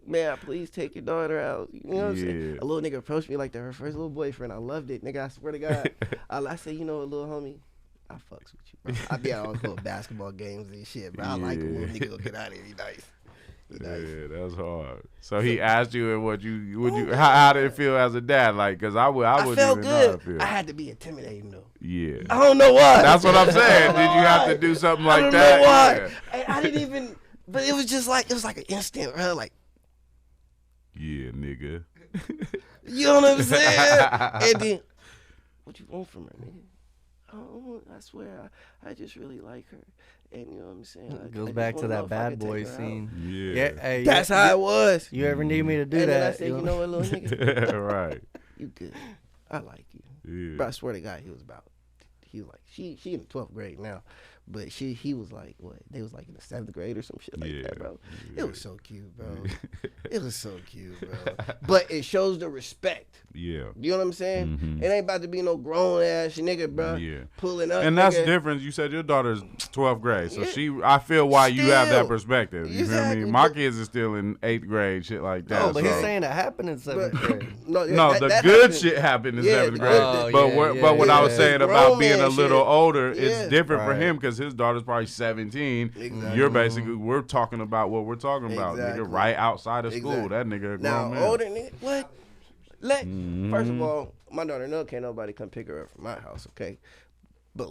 May I please take your daughter out? You know what I'm saying? Yeah. A little nigga approached me like they're her first little boyfriend. I loved it. Nigga, I swear to God. I said, you know, a little homie, I fucks with you, bro. I be out on little basketball games and shit, bro. I like a little nigga go get out of here. He nice. He nice. Yeah, that's hard. So he asked you, and how did it feel as a dad? Like, cause I wouldn't felt even know how good. to feel. I had to be intimidating though. Yeah. I don't know why. That's what I'm saying. I don't Did know you have why. to do something I like don't that? know why. Yeah. And I didn't even. But it was just like it was like an instant, bro. Like, Yeah, nigga. you know what I'm saying? And then, what you want from her, nigga? Oh, I swear, I just really like her, and you know what I'm saying. I Goes just back wanna to know that if I bad could take boy her out. scene. Yeah. Hey, That's how it was. You ever need me to do And then I that? said, you know what, little nigga, Right. you good. I like you. Yeah. But I swear to God, he was like, she in the 12th grade now. But he was like, what? They was like in the 7th grade or some shit like that, bro. It was so cute, bro. It was so cute, bro. But it shows the respect. Yeah. You know what I'm saying? It ain't about to be no grown ass nigga, bro. Yeah. Pulling up. And that's nigga. different. You said your daughter's 12th grade, so Yeah. I feel why you have that Still. perspective. You feel Exactly. me? My kids are still in 8th grade, shit like that. Oh, but he's so- saying it happened in 7th grade. No, No, the that good happened. shit happened in Yeah, 7th the grade. good- But what I was yeah. saying The about grown being man a little shit. older, Yeah. it's different for Right. him because his daughter's probably 17. Exactly. You're basically, we're talking about what we're talking about, Exactly. nigga, right outside of school. Exactly. That nigga a Now, grown man. older nigga, what? First of all, my daughter know can't nobody come pick her up from my house, okay? But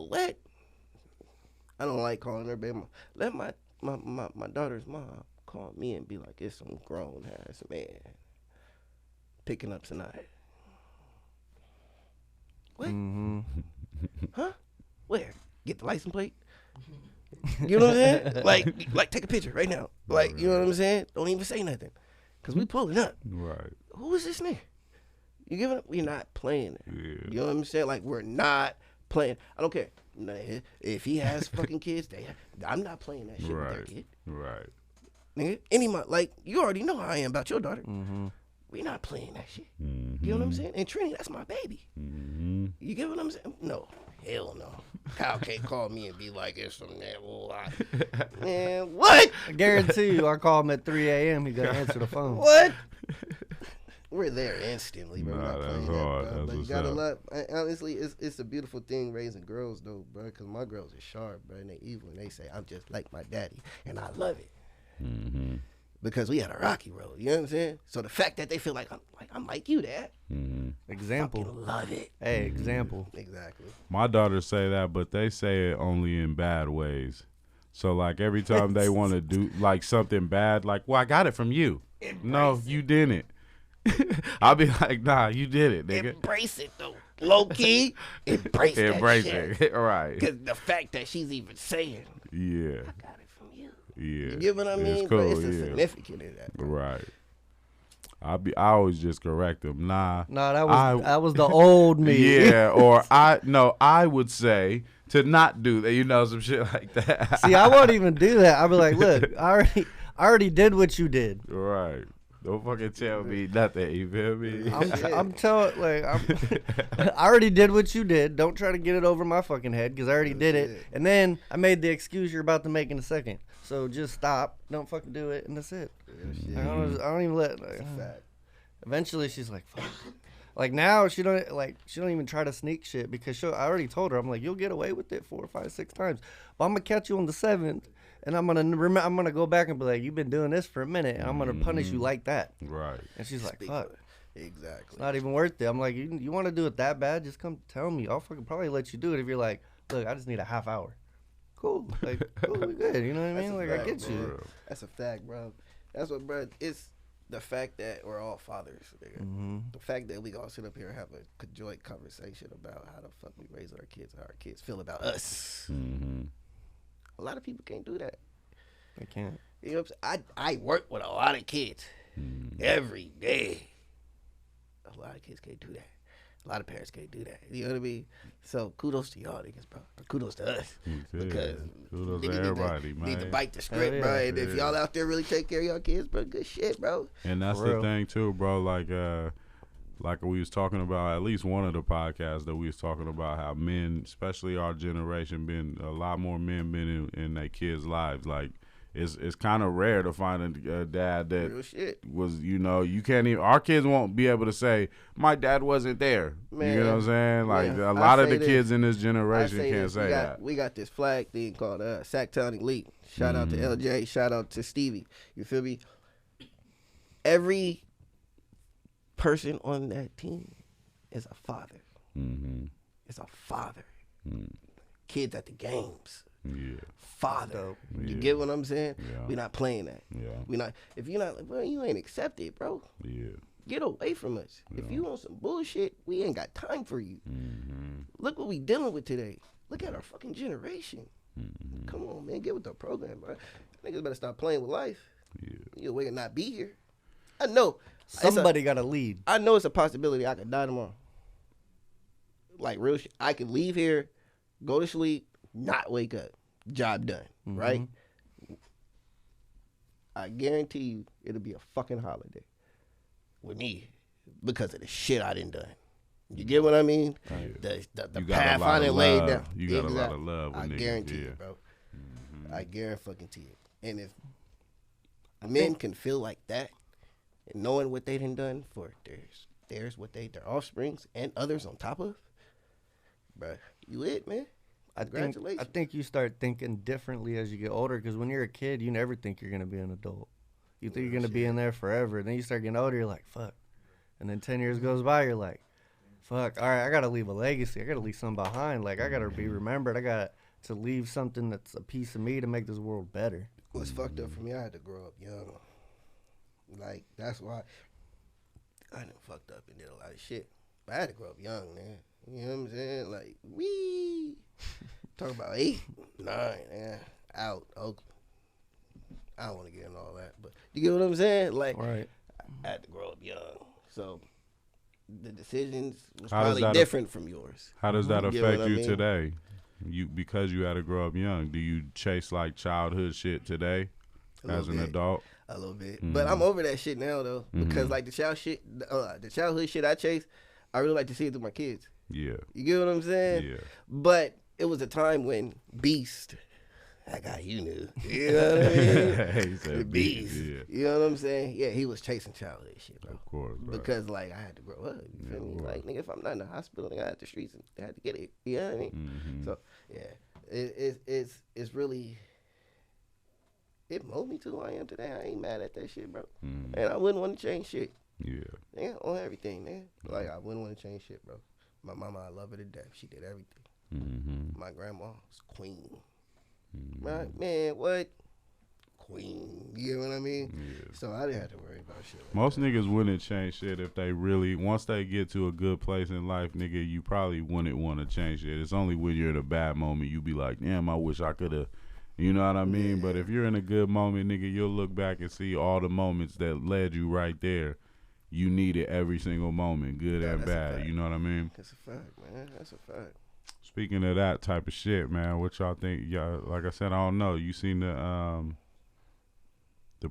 I don't like calling her baby mom. Let my daughter's mom call me and be like, it's some grown ass man picking up tonight. What? Huh? Where? Get the license plate? You know what I'm saying? Like take a picture right now. Like, you know what I'm saying? Don't even say nothing. Because we pulling up. Right. Who is this nigga? You giving up? We're not playing it. Yeah. You know what I'm saying? Like, we're not playing. I don't care. Nah, if he has fucking kids, I'm not playing that shit with their Right. kid. Right. Nigga, like, you already know how I am about your daughter. We not playing that shit. You know what I'm saying? And Trini, that's my baby. You get what I'm saying? No. Hell no. Kyle can't call me and be like, it's some man, what? I guarantee you, I call him at 3 a.m. He's gonna answer the phone. What? We're there instantly, bro. We're Nah, not that's playing hard. that, bro. That's But you what's gotta up. love. Honestly, it's a beautiful thing raising girls, though, bro. Because my girls are sharp, bro, and they evil, and they say I'm just like my daddy, and I love it. Because we had a rocky road. You know what I'm saying? So the fact that they feel like I'm like you, Dad. Example. Fucking love it. Hey, example. Exactly. My daughters say that, but they say it only in bad ways. So, like, every time they want to do, like, something bad, like, well, I got it from you. No, you didn't. I'll be like, nah, you did it, nigga. Embrace it, though. Low key, embrace that Embrace shit. it. Right. Because the fact that she's even saying, Yeah. I got it from you. Yeah. You get what I mean? It's But cool, it's a yeah. significant in that. Bro. Right. I always just correct them. Nah. No, that was the old me. Yeah, or I would say to not do that, some shit like that. See, I won't even do that. I'll be like, look, I already did what you did. Right. Don't fucking tell me nothing, you feel me? I'm telling, I already did what you did. Don't try to get it over my fucking head because I already did it. And then I made the excuse you're about to make in a second. So just stop. Don't fucking do it, and that's it. I don't even let. Eventually, she's like, fuck. Like now, she don't even try to sneak shit because I already told her. I'm like, you'll get away with it 4, 5, 6 times, but I'm gonna catch you on the 7th. And I'm gonna go back and be like, you've been doing this for a minute, and I'm gonna punish you like that. Right. And she's like, fuck, Exactly. it's not even worth it. I'm like, you want to do it that bad? Just come tell me. I'll fucking probably let you do it if you're like, look, I just need a half hour. Cool, like, cool, we good. You know what I mean? Like, I get you. That's a fact, bro. That's what, bro. It's the fact that we're all fathers, nigga. The fact that we all sit up here and have a joint conversation about how the fuck we raise our kids, how our kids feel about us. A lot of people can't do that. I can't. You know what I'm saying? I work with a lot of kids every day. A lot of kids can't do that. A lot of parents can't do that. You know what I mean? So kudos to y'all niggas, bro. Or kudos to us. Because kudos to niggas everybody, man. need to bite the script, bro. And if y'all out there really take care of y'all kids, bro, good shit, bro. And that's the thing too, bro. Like we was talking about, at least one of the podcasts that we was talking about how men, especially our generation, been a lot more men been in their kids' lives. Like it's kind of rare to find a dad that Real shit. was, you can't even, our kids won't be able to say, my dad wasn't there. Man, you know what I'm saying? Like yeah, a lot I of the say kids this. in this generation can't say we that. We got this flag thing called Sacktown Elite. Shout out to LJ. Shout out to Stevie. You feel me? Every person on that team is a father. It's a father. Kids at the games. Yeah. Father. You Yeah. get what I'm saying? Yeah. We're not playing that. Yeah. We not. If you're not, well, you ain't accepted, bro. Yeah. Get away from us. If you want some bullshit, we ain't got time for you. Look what we dealing with today. Look at our fucking generation. Come on, man. Get with the program, bro. Niggas better stop playing with life. Yeah. You're way to not be here. I know. Somebody got to lead. I know it's a possibility I could die tomorrow. Like real shit. I could leave here, go to sleep, not wake up. job done, right? I guarantee you it'll be a fucking holiday with me because of the shit I done done. You get what I mean? The You got a path lot I of done laid love. down. You got a lot of love with I niggas, guarantee yeah. it, bro. I guarantee it. And if men can feel like that, and knowing what they done for their offsprings and others on top of, bro, you it, man. Congratulations. I think you start thinking differently as you get older, because when you're a kid, you never think you're going to be an adult. You think you're going to be in there forever. Then you start getting older, you're like, fuck. And then 10 years goes by, you're like, fuck, all right, I got to leave a legacy. I got to leave something behind. Like, I got to be remembered. I got to leave something that's a piece of me to make this world better. What's fucked up for me, I had to grow up young. Like, that's why I done fucked up and did a lot of shit. But I had to grow up young, man. You know what I'm saying? Like, wee. Talk about 8, 9, man. Out, Oakland. I don't want to get into all that, but you get what I'm saying? Like, Right. I had to grow up young. So, the decisions was How does probably that different from yours. How does that You get what affect I you mean? today? Because you had to grow up young. Do you chase like childhood shit today as an bit. adult? A little bit, but I'm over that shit now though, because like the childhood shit I chase, I really like to see it through my kids. Yeah. You get what I'm saying? Yeah. But it was a time when Beast, that guy you knew, you know what I mean? He said The Beast, yeah. you know what I'm saying? Yeah, he was chasing childhood shit, bro. Of course, bro. Because like I had to grow up. You feel me? bro. Like nigga, if I'm not in the hospital, nigga, I had the streets, and I had to get it. You know what I mean? So yeah, it's really. It molded me to who I am today. I ain't mad at that shit, bro. And I wouldn't want to change shit. Yeah. Yeah, on everything, man. Like, I wouldn't want to change shit, bro. My mama, I love her to death. She did everything. My grandma was queen. Right? Man, what? Queen. You know what I mean? Yeah. So I didn't have to worry about shit. Like Most that. niggas wouldn't change shit if they really, once they get to a good place in life, nigga, you probably wouldn't want to change it. It's only when you're in a bad moment you be like, damn, I wish I could have, you know what I mean? But if you're in a good moment, nigga, you'll look back and see all the moments that led you right there. You needed every single moment, good and that's a bad. fact. You know what I mean? That's a fact, man. That's a fact. Speaking of that type of shit, man, what y'all think? Y'all, like I said, I don't know. You seen the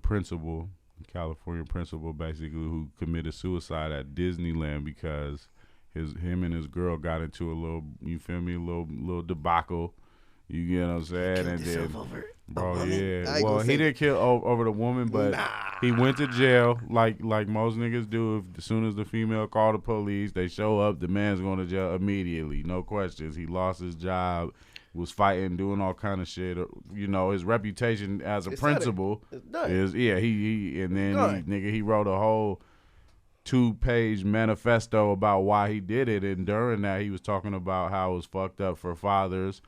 principal, California principal, basically, who committed suicide at Disneyland because him and his girl got into a little, you feel me, a little debacle. You get what I'm saying? Killed And himself then, over bro, a woman? I yeah. ain't Well, gonna he say- didn't kill over the woman, but he went to jail like most niggas do. As soon as the female call the police, they show up. The man's going to jail immediately, no questions. He lost his job, was fighting, doing all kind of shit. You know, his reputation as a It's principal It's done. is he and then done. he wrote a whole 2-page manifesto about why he did it, and during that he was talking about how it was fucked up for fathers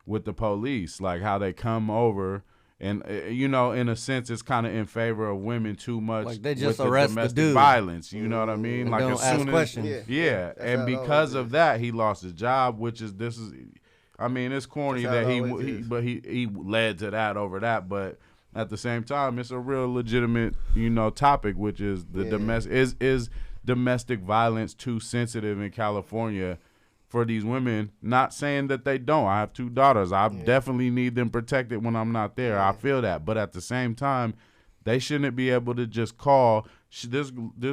with the police, like how they come over and you know, in a sense it's kind of in favor of women too much, Like, they just with arrest the domestic dude. violence, you know what I mean? And Like don't as ask soon as questions. yeah, That's and how it because always of is. that he lost his job, which is I mean, it's corny That's how that it always is. but he led to that over that, but at the same time, it's a real legitimate, you know, topic, which is the is domestic violence too sensitive in California for these women? Not saying that they don't. I have 2 daughters. I definitely need them protected when I'm not there. I feel that, but at the same time, they shouldn't be able to just call this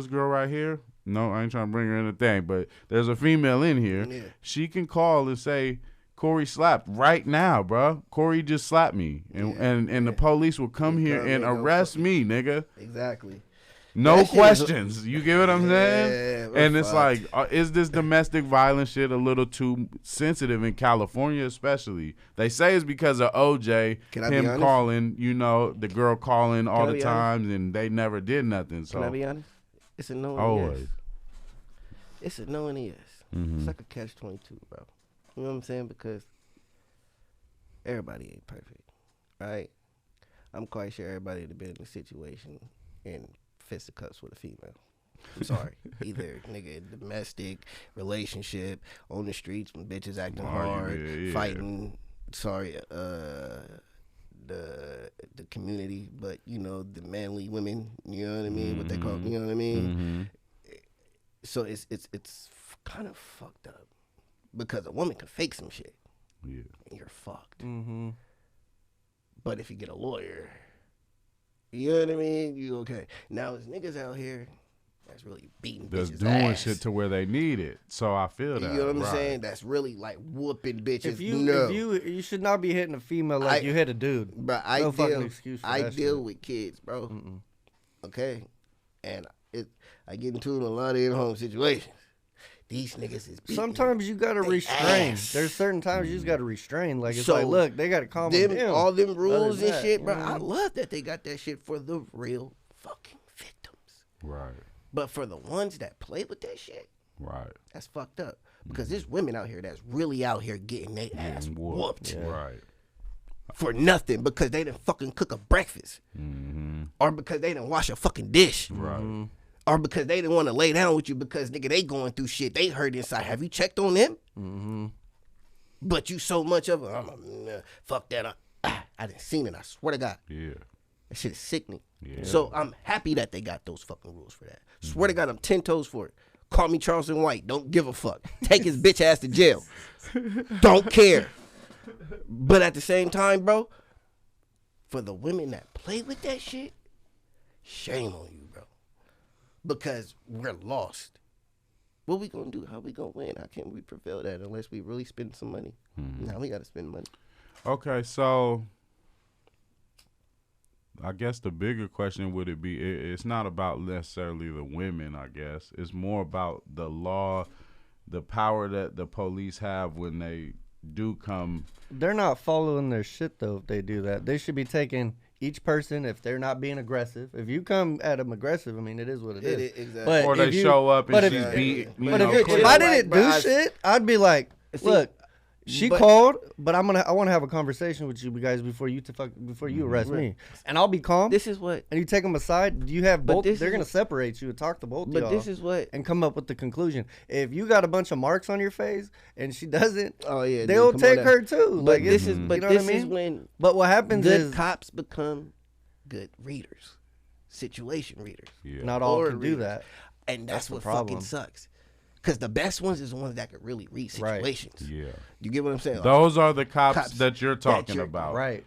girl right here. No, I ain't trying to bring her in the thing, but there's a female in here. Yeah. She can call and say, Corey slapped right now, bro. Corey just slapped me. And the police will come here come and and go arrest fuck me, nigga. Exactly. No That shit is- questions. You get what I'm saying? Yeah, we're And it's fucked. like, is this domestic violence shit a little too sensitive in California especially? They say it's because of OJ, Can I be him honest? calling, you know, the girl calling all I the be honest? times, and they never did nothing. So Can I be honest? It's a no and always. yes. It's a no and a yes. Mhm. It's like a catch-22, bro. You know what I'm saying? Because everybody ain't perfect, right? I'm quite sure everybody that been in a situation in fisticuffs with a female. I'm sorry. Either nigga domestic relationship on the streets when bitches acting hard, yeah. fighting. Sorry, the community, but you know the manly women. You know what I mean? What they call. You know what I mean? So it's kind of fucked up because a woman can fake some shit. Yeah. and you're fucked. Mm-hmm. But if you get a lawyer, you know what I mean? You okay. Now there's niggas out here that's really beating That's bitches' doing ass. shit to where they need it. So I feel that. You know what I'm right. saying? That's really like whooping bitches. If you no. you should not be hitting a female like you hit a dude. Bro, No fucking excuse for I that deal shit. with kids, bro. Mm-mm. Okay, and I get into a lot of in-home situations. These niggas is beating Sometimes you gotta they restrain. ass. There's certain times you just gotta restrain. Like it's So, like, look, they gotta calm them, down. all them rules than and that, shit, you bro. know what I I mean? love that they got that shit for the real fucking victims. Right. But for the ones that play with that shit, Right. that's fucked up. Because there's women out here that's really out here getting their ass Getting whooped Right. for nothing because they didn't fucking cook a breakfast. Mm-hmm. Or because they didn't wash a fucking dish. Right. Or because they didn't want to lay down with you because, nigga, they going through shit. They hurt inside. Have you checked on them? Mm-hmm. But you so much of it. Fuck that. I didn't seen it. I swear to God. Yeah. That shit is sickening. Yeah. So I'm happy that they got those fucking rules for that. Swear to God, I'm 10 toes for it. Call me Charleston White. Don't give a fuck. Take his bitch ass to jail. Don't care. But at the same time, bro, for the women that play with that shit, shame on you, bro. Because we're lost. What we gonna do? How we gonna win? How can we prevail that unless we really spend some money? Now we gotta spend money. Okay, so I guess the bigger question would it be, it's not about necessarily the women, I guess. It's more about the law, the power that the police have when they do come. They're not following their shit though. If they do that, they should be taking each person if they're not being aggressive. If you come at them aggressive, I mean, it is what it is. Exactly. But Or they if you- show up but and if- she's beat. But if I didn't do shit, I'd be like, look, she but- called, but I want to have a conversation with you guys before you arrest me, and I'll be calm. This is what. And you take them aside. You have But both. this They're is gonna what- separate you and talk to both of But y'all. this is what. and come up with the conclusion. If you got a bunch of marks on your face and she doesn't, Oh yeah. dude, they'll come on take now. her too. But Like this it's- is. But you know this what I is mean? when But what happens good is cops become good readers, situation readers. Yeah. not all or can do readers. that. And that's the what problem. fucking sucks. Because the best ones is the ones that can really read Right. situations. Yeah. You get what I'm saying? Like, Those are the cops Cops that you're talking you're- about. Right.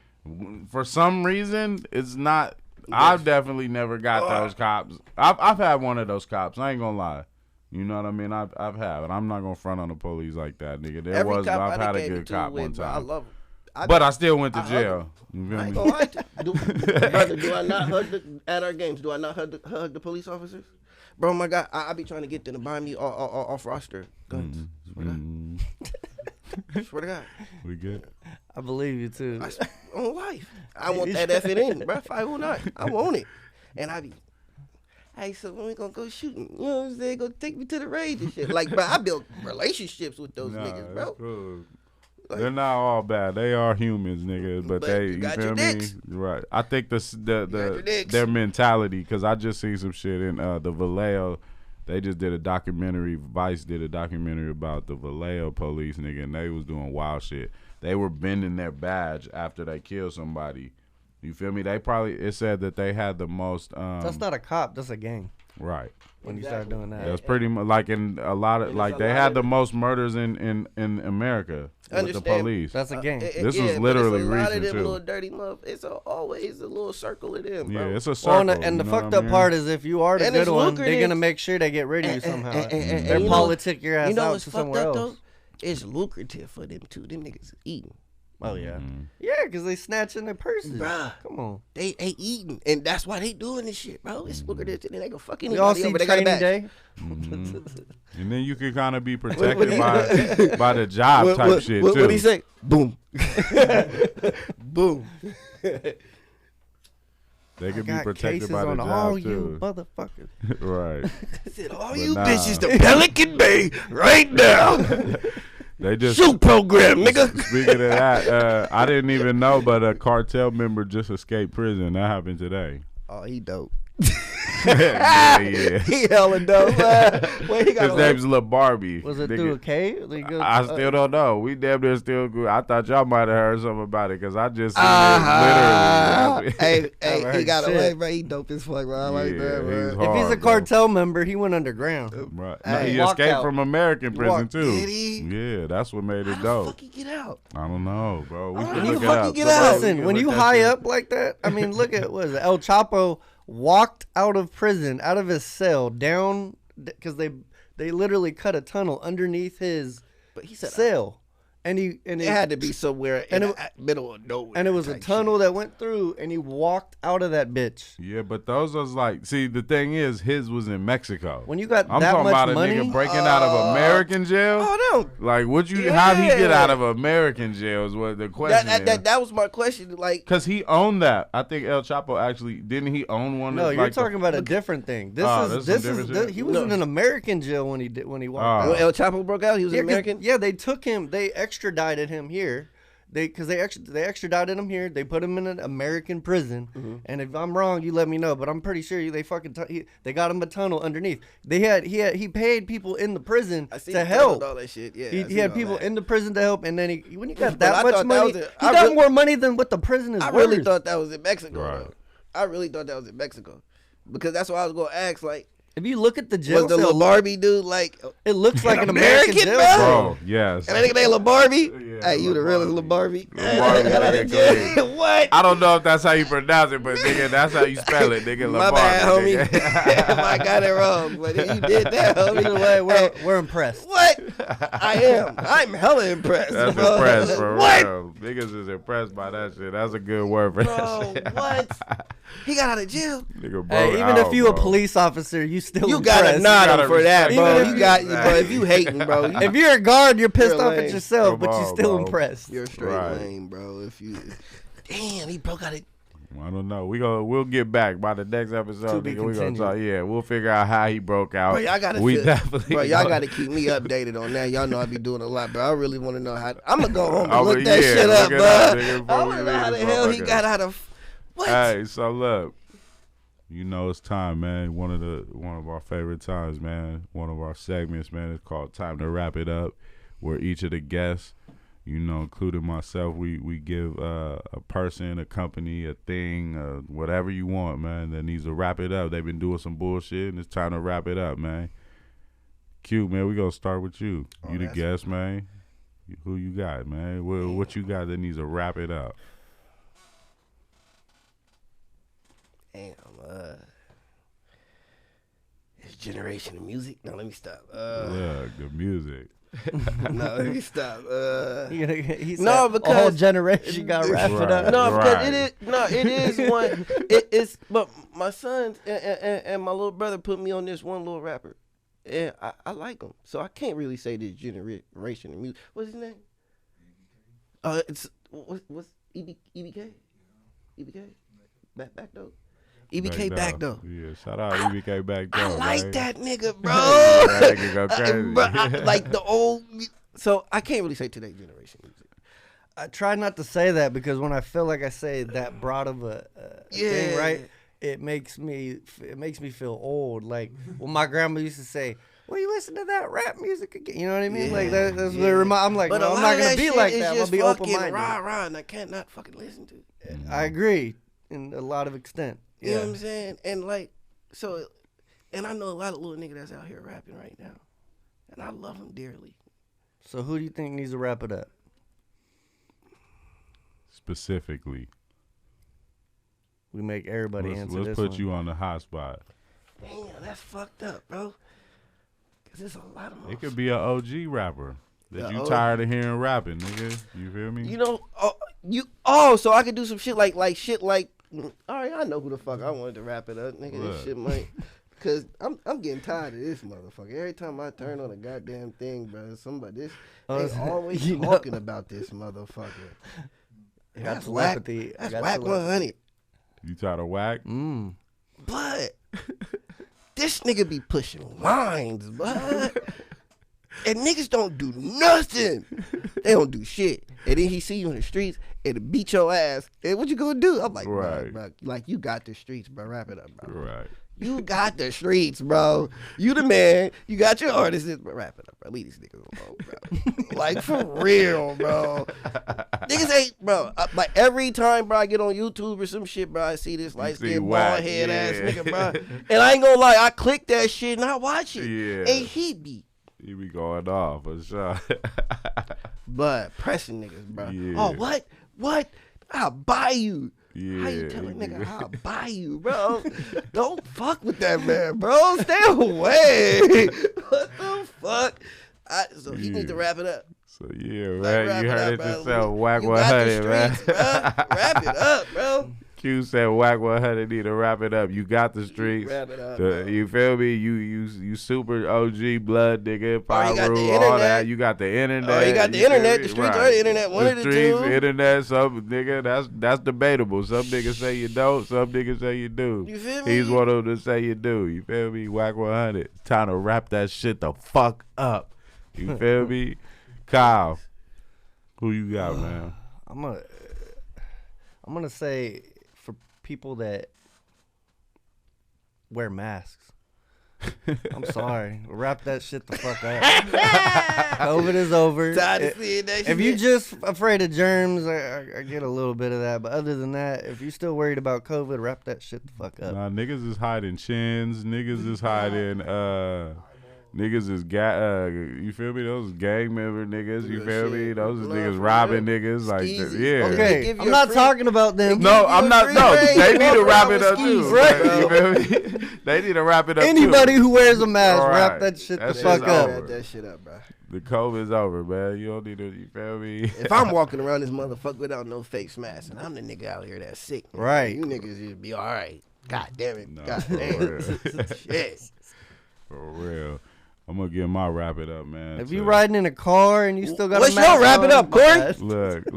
For some reason, it's not. I've definitely never got those cops. I've had one of those cops. I ain't gonna lie. You know what I mean? I've had it. I'm not gonna front on the police like that, nigga. There every was. cop I've I had done a gave it good to cop with, one bro, I time. love him. But I still went to I hug jail. You feel I ain't me? gonna lie to you. Brother, do I not hug at our games? Do I not hug the police officers? Bro, my God, I be trying to get them to buy me off roster guns. Swear to God. Swear to God. We good. I believe you too. On life. I want that effing in, bro. 509. I want it. And I be, hey, so when we gonna go shooting? You know what I'm saying? Go take me to the range and shit. Like, bro, I built relationships with those niggas, bro. that's cool. Like- They're not all bad. They are humans, nigga. But they, you you got feel your me? dicks. Right. I think your dicks. their mentality, because I just seen some shit in the Vallejo. They just did a documentary. Vice did a documentary about the Vallejo police, nigga, and they was doing wild shit. They were bending their badge after they killed somebody. You feel me? It said that they had the most. That's not a cop. That's a gang. Right. When you start doing that, That's pretty much like in a lot of And like it's a they lot had of- the most murders in America with the Understand. police. that's a gang. This was but literally it's a lot recent, of them too. little dirty it's always a little circle of them, bro. Yeah, it's a Well, circle. and the you know fucked what I up mean? part is if you are the And good it's one, they're lucrative. gonna make sure they get rid of you somehow. and They're you know- politic your ass You know out what's to fucked somewhere up else. though? It's lucrative for them too. Them niggas is eating. Oh yeah, Mm-hmm. yeah, because they snatching their purses. Bruh. Come on. They eating, and that's why they doing this shit, bro. It's lucrative. And they go fuck We anybody. all see over. They got a Training badge. Day. And then you can kind of be protected by the job type shit what, too. What he say? Boom. Boom. They could be Got protected cases by the on all job you too. motherfuckers. Right. I said, all But you nah. bitches to Pelican Bay right now. They just Shoot program, nigga. Speaking of that, I didn't even know, but a cartel member just escaped prison. That happened today. Oh, he dope. Yeah. He hella dope. Wait, he got His a name's Lil Barbie. Was it nigga. through a K? Like, I still don't know. We damn near still good. I thought y'all might have heard something about it because I just seen it literally. Hey, Never he heard got shit. away, bro. He dope as fuck, bro. I like Yeah, that, bro. he's if he's hard, a bro. cartel member, he went underground. Right. Hey, No, he walked escaped out. from American prison walked- too. did he? Yeah, that's what made How it the dope. fuck he get out? I don't know, bro. We How can the look it fuck up. he get Somebody out? Listen, can when look you that high shit. up like that, I mean, look at what is it? El Chapo walked out of prison, out of his cell, down because they literally cut a tunnel underneath his But he said cell, and it had to be somewhere in and the middle of nowhere. and it was a type tunnel shit. that went through, and he walked out of that bitch. Yeah, but those was like, see, the thing is, his was in Mexico. When you got I'm that talking much about money, a nigga breaking out of American jail. Oh no, Like, would you? How'd he get Yeah. out of American jail? Is what the question is. that was my question. Like, Because he owned that. I think El Chapo actually didn't he own one? no, of, you're like, talking about a different thing. This Oh, is this is some different shit? he was No. in an American jail when he walked Oh. out. when El Chapo broke out, he was Yeah, 'cause- American. yeah, they took him. They extradited him here. They extradited him here. They put him in an American prison. Mm-hmm. And if I'm wrong, you let me know. But I'm pretty sure they they got him a tunnel underneath. He paid people in the prison I see to you help. doing all that shit. Yeah, I He seen had all people that. in the prison to help, and then when you got But I that much thought that money, was he I got really- more money than what the prison is I worth. really thought that was in Mexico. Right. Though. I really thought that was in Mexico because that's what I was gonna ask. Like, If you look at the jail was the cell, little Barbie dude like? it looks like an American, American jail bro? cell. Bro, yes. And that nigga named Lil Barbie. Yeah, Hey, you the Lil realest Barbie. Lil Barbie. Lil Barbie, nigga, crazy. What? I don't know if that's how you pronounce it, but nigga, that's how you spell it, nigga. My Lamar, bad, homie. nigga. I got it wrong, but you did that, homie. Either way, Hey, we're impressed. what? I am. I'm hella impressed. That's bro. impressed for What? real. Niggas is impressed by that shit. That's a good word for Bro, that shit. what? He got out of jail. Nigga, bro, Hey, even if you a police officer, you still You gotta impressed. nod gotta him for that, respect bro. him. You got, bro. If you hating, bro, you, If you're a guard, you're pissed You're off at lame. yourself, Come but you're on, still bro. impressed. you're straight Right. lame, bro. If you, damn, he broke out of. I don't know. We'll get back by the next episode. To be Nigga, we gonna continued. talk. Yeah, we'll figure out how he broke out. Bro, y'all gotta we feel- definitely. Bro, y'all know. gotta keep me updated on that. Y'all know I be doing a lot, bro. I really want to know how. I'm gonna go home and Oh, look but that yeah, shit look up, it bro. up, nigga, before I we want to know how the leave, hell he motherfucker. got out of. What? Hey, so look, you know it's time, man. One of our favorite times, man. One of our segments, man. It's called Time to Wrap It Up, where each of the guests, you know, including myself, we give a person, a company, a thing, whatever you want, man, that needs to wrap it up. They've been doing some bullshit, and it's time to wrap it up, man. Q, man, we gonna start with you. Oh, You the that's- guest, man. Who you got, man? What you got that needs to wrap it up? Damn, this generation of music. No, let me stop. Yeah, the music. No, let me stop. He said, No, a whole because- generation got wrapped Right. up. No, because Right. it is one. It's but my sons and my little brother put me on this one little rapper, and I like him, so I can't really say this generation of music. What's his name? It's what's EBK? EBK? Back though. EBK back though. Yeah, shout out EBK back though. I like man. that nigga, bro. That nigga go crazy. Bro, I like the old. So I can't really say today's generation music. I try not to say that because when I feel like I say that broad of a thing, Yeah. right, it makes me feel old. Like when my grandma used to say, "Well, you listen to that rap music again?" You know what I mean? Like that's what it I'm like, But no, a I'm lot not of gonna that be shit like is that. I'm gonna just be fucking open minded. rah, and I can't not fucking listen to it. I agree, in a lot of extent. You know Yeah. what I'm saying? And like, so, and I know a lot of little niggas that's out here rapping right now, and I love them dearly. So who do you think needs to wrap it up? Specifically, We make everybody answer let's this put one. you on the hot spot. Damn, that's fucked up, bro. Cause there's a lot of. It could be an OG rapper that The you OG. tired of hearing rapping, nigga. You feel me? You know, so I could do some shit like all right, I know who the fuck I wanted to wrap it up, nigga. What? This shit might, cause I'm getting tired of this motherfucker. Every time I turn on a goddamn thing, bro, somebody they always you know. talking about this motherfucker. Got That's telepathy. whack. That's Got whack tele- 100. You tired of whack? But this nigga be pushing lines, but and niggas don't do nothing. They don't do shit. and then he see you in the streets and beat your ass. And what you gonna do? I'm like, Right. bro, like you got the streets, bro. Wrap it up, bro. Right. You got the streets, bro. You the man. You got your artists. But wrap it up, bro. Leave these niggas alone, bro. Like, for real, bro. Niggas ain't, bro. Like, every time, bro, I get on YouTube or some shit, bro, I see this light-skinned, bald-head ass nigga, bro. And I ain't gonna lie, I click that shit and I watch it. Yeah. And he be going off for sure. but pressing niggas, bro. Yeah. Oh, what? I'll buy you. Yeah. How you tell a nigga I'll buy you, bro? Don't fuck with that man, bro. Stay away. What the fuck? So he need to wrap it up. So yeah, Like, man, wrap you it heard up, it bro. yourself. Whack You got 100, the man. streets, bro. Wrap it up, bro. Q said Whack 100 need to wrap it up. You got the streets. Wrap it up, bro. You feel me? You super OG blood nigga. Oh, you got the Pyro, all internet. that. You got the internet. Oh, you got the feel internet. me? The streets Right. or the internet. One the of the streets, two. internet, some nigga, that's debatable. Some niggas say you don't, some niggas say you do. You feel me? He's one of them to say you do. You feel me? Whack 100. Time to wrap that shit the fuck up. You feel me? Kyle, who you got, man? I'm gonna say for people that wear masks. I'm sorry. Wrap that shit the fuck up. COVID is over. Tired of seeing that If shit. you just afraid of germs, I get a little bit of that. But other than that, if you still worried about COVID, wrap that shit the fuck up. Nah, niggas is hiding chins. Niggas is hiding. Niggas is you feel me? Those gang member niggas. You feel me? Those is Nah, niggas for robbing real. niggas. Like, Skeezy. yeah. Okay. Okay, give I'm you a not free- talking about them. No, you I'm a not. free No, reign. they need to Walk wrap around it up with too. skis, Right. bro. You feel me? They need to wrap it up Anybody too. who wears a mask, All wrap right. that shit That the shit's fuck up. over. Wrap that shit up, bro. The COVID's over, man. You don't need to. You feel me? If I'm walking around this motherfucker without no face mask, and I'm the nigga out here that's sick, Right. You niggas just be all right. God damn it. No, God for damn. real. Shit. For real. I'm gonna get my wrap it up, man. If you riding in a car and you still got What's a mask your wrap it on, up, Corey? Look.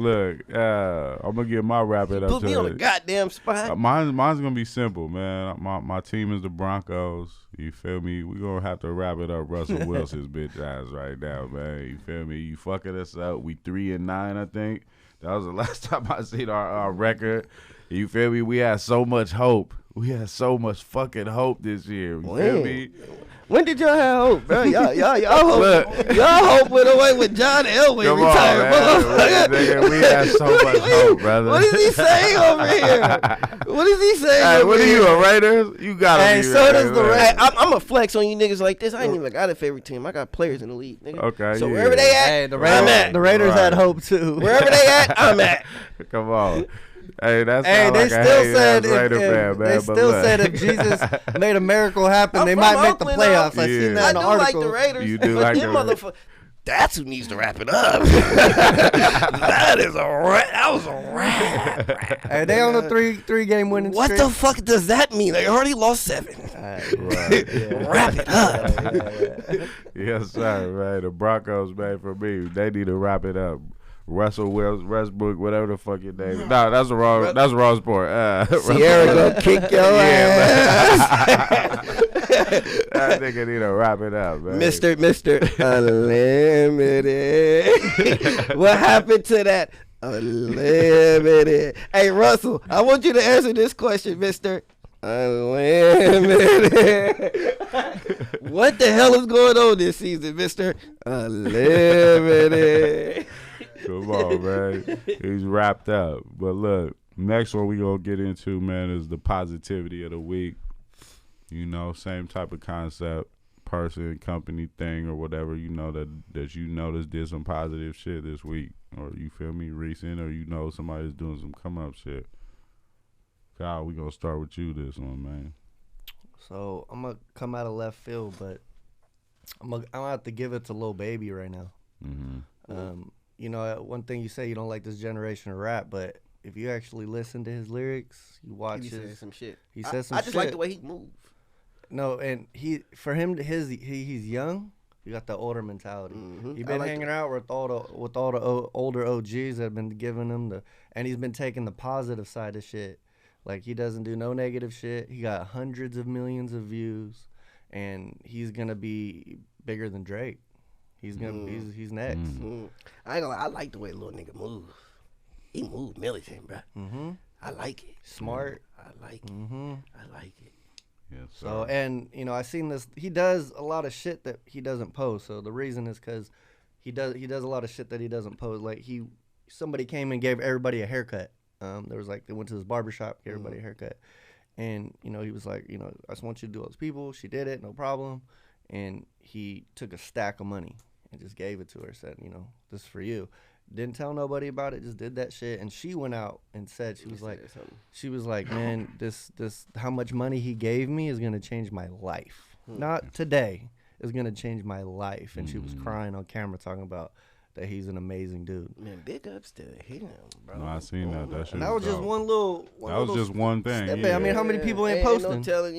I'm gonna get my wrap it up. Put me on a goddamn spot. Mine's gonna be simple, man. My team is the Broncos. You feel me? We gonna have to wrap it up. Russell Wilson's bitch ass right now, man. You feel me? You fucking us up. We 3-9, I think. That was the last time I seen our record. You feel me? We had so much hope. We had so much fucking hope this year. You feel me? When did y'all have hope, bro? Y'all Look. hope. Y'all hope went away when John Elway Come retired, on, man. motherfucker. Nigga, we had so much hope, brother. What is he saying over here? What is he saying Hey, over what are here? you, a Raiders? You gotta Hey, be so does the Raiders. Hey, I'm a flex on you niggas like this. I ain't even got a favorite team. I got players in the league, nigga. Okay, So yeah. wherever they at, Hey, the I'm at. Raiders had Right. hope too. Wherever they at, I'm at. Come on. Hey, that's Hey, not they like a still hating said ass Raider fan, man. they but still look. said if Jesus made a miracle happen, I'm they from might make the Oakland, playoffs. though. I Yeah. seen that I in do the like article. the Raiders. You do but like them the motherfuckers. That's who needs to wrap it up. That is a wrap. That was a wrap. Hey, they on a three game winning What streak. the fuck does that mean? They already lost 7. Right. Wrap it up. Yes, sir, man. The Broncos, man, for me, they need to wrap it up. Russell Westbrook, whatever the fuck your name is. No, that's the wrong sport. Sierra gonna kick your ass. That nigga need to wrap it up, man. Mr. Unlimited. What happened to that? Unlimited. Hey, Russell, I want you to answer this question, Mr. Unlimited. What the hell is going on this season, Mr. Unlimited? Come on, man. He's wrapped up. But look, next one we gonna get into, man, is the positivity of the week. You know, same type of concept, person, company, thing, or whatever. You know that you noticed did some positive shit this week, or you feel me, recent, or you know somebody's doing some come up shit. Kyle, we gonna start with you this one, man. So I'm gonna come out of left field, but I'm gonna have to give it to Lil Baby right now. Mm-hmm. You know, one thing you say you don't like this generation of rap, but if you actually listen to his lyrics, you watch He his. said some shit. He said some I just shit. like the way he moved. No, and he's young. You got the older mentality. Mhm. He's I been like hanging out with all the older OGs that have been giving him and he's been taking the positive side of shit. Like, he doesn't do no negative shit. He got hundreds of millions of views, and he's gonna be bigger than Drake. He's gonna he's next. I ain't gonna lie, I like the way little nigga move. He move militant, bro. I like it. Smart. I like it. I like it. Yes, So, sir. and I seen this. He does a lot of shit that he doesn't post. So the reason is because he does a lot of shit that he doesn't post. Like somebody came and gave everybody a haircut. There was like they went to this barbershop, gave everybody a haircut, and he was like, I just want you to do all those people. She did it, no problem. And he took a stack of money and just gave it to her. Said, this is for you. Didn't tell nobody about it. Just did that shit. And she went out and said, she was like, man, this how much money he gave me is gonna change my life. Not today. It's gonna change my life. And she was crying on camera talking about that he's an amazing dude. Man, big ups to him, bro. No, I seen that. That shit And that was just dope. one little. That was just one thing. step Yeah. back. I mean, how many people ain't no posting? telling,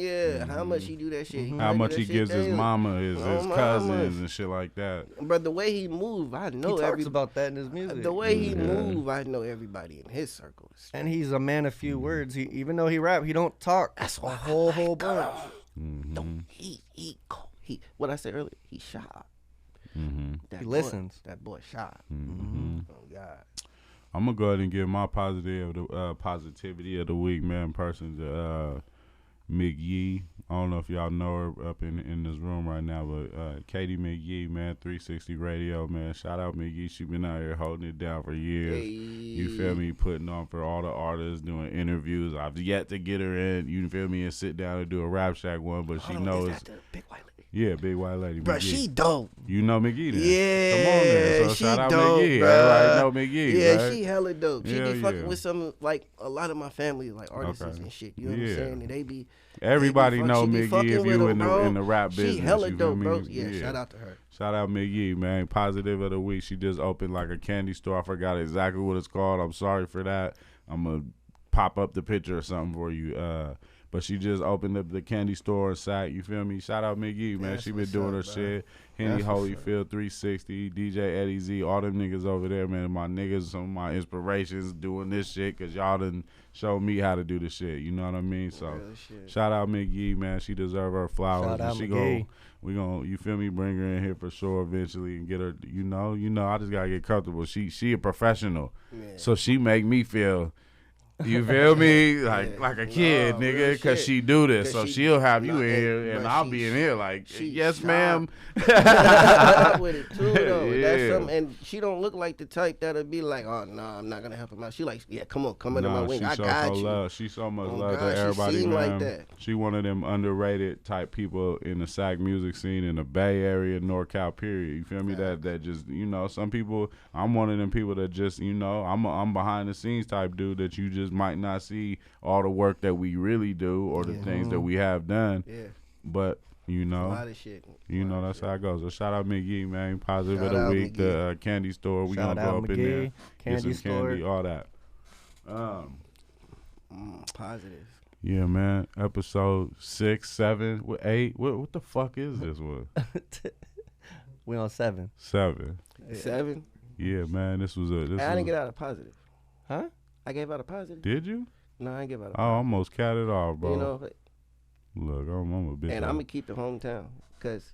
how much he do that shit. How much he gives his mama, his mama. cousins, and shit like that. But the way he move, I know He talks about that in his music. The way he move, I know everybody in his circle. And he's a man of few words. Even though he rap, he don't talk. That's a why whole bunch. Don't he what I said earlier, he shy. That He boy- listens. That boy shy. Oh God. I'm gonna go ahead and give my positivity of the week, man. Person to McGee. I don't know if y'all know her up in this room right now, but Katie McGee, man, 360 Radio, man. Shout out McGee. She been out here holding it down for years. Hey. You feel me? Putting on for all the artists, doing interviews. I've yet to get her in. You feel me? And sit down and do a Rapshack one, but she Hold on, knows. is that the big white lady? Yeah, big white lady. Bro, McGee. she dope. You know McGee then? Yeah, Come on then. So she shout out dope, McGee. bruh. Everybody know McGee, Yeah, right? she hella dope. She Hell be fucking yeah. with some, like, a lot of my family, like, artists Okay. and shit. You know what I'm Yeah. saying? And they be... Everybody know she be McGee fucking if with you him, in the rap business. She hella you feel dope, me? bro. Yeah, shout out to her. Shout out McGee, man. Positive of the week. She just opened like a candy store. I forgot exactly what it's called. I'm sorry for that. I'm going to pop up the picture or something for you. But she just opened up the candy store in Sac. You feel me? Shout out McGee, man. That's She been what's doing up, her bro. shit. Henny That's what's Holyfield, 360, DJ Eddie Z, all them niggas over there, man. My niggas, some of my inspirations doing this shit because y'all done showed me how to do the shit. You know what I mean? So Real shit. shout out McGee, man. She deserve her flowers. Shout out and she McGee. we gonna, you feel me, bring her in here for sure eventually and get her, you know, I just gotta get comfortable. She a professional. Yeah. So she make me feel, you feel me, like a kid, Nah, nigga, real because shit. she do this. 'Cause So she- she'll have you nah, in here, and but I'll she- be in here like, she yes, shy. ma'am. Fuck with it too, though. Yeah. That's something, and she don't look like the type that'll be like, oh no, I'm not gonna help him out. She like, yeah, come under my Nah, wing. she I so got you. love. She so much Oh, love God, to she everybody, seem man. like that. She one of them underrated type people in the Sac music scene in the Bay Area, NorCal, period. You feel me? That just, some people, I'm one of them people that just, I'm behind the scenes type dude that you just might not see all the work that we really do or the things that we have done. Yeah, But, a lot of shit. that's how it goes. So shout out McGee, man. Positive Shout of the out week. McGee. The candy store. We Shout gonna go out up in there, McGee, candy get some store. candy, all that. Positive. Yeah, man. Episode 6, 7, 8. What the fuck is this one? We on 7. 7. 7. Yeah, man. This was a. This I didn't was, get out a positive. Huh? I gave out a positive. Did you? No, I didn't give out a I positive. almost cat it off, bro. You know, Look, I'm a bitch. and I'm gonna keep it hometown because,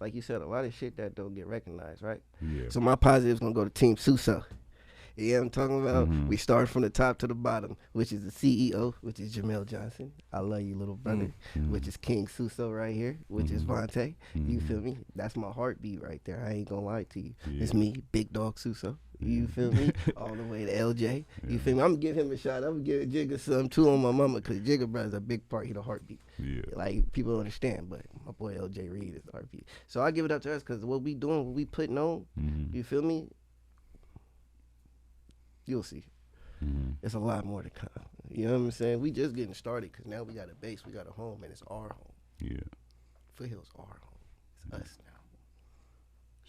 like you said, a lot of shit that don't get recognized, right? Yeah. So my positive's gonna go to Team Suso. You know what I'm talking about? Mhm. We start from the top to the bottom, which is the CEO, which is Jamel Johnson. I love you, little brother. Which is King Suso right here, which is Vontae. You feel me? That's my heartbeat right there. I ain't gonna lie to you. It's me, Big Dog Suso. You feel me? All the way to LJ. You feel me? I'm gonna give him a shot. I'm gonna give Jigga some too on my mama because Jigga brother's a big part. He the heartbeat. Yeah. Like people don't understand, but my boy LJ Reed is the heartbeat. So I give it up to us because what we doing, what we putting on. You feel me? You'll see. It's a lot more to come. You know what I'm saying? We just getting started because now we got a base, we got a home, and it's our home. Yeah. FootHill's our home. It's us now.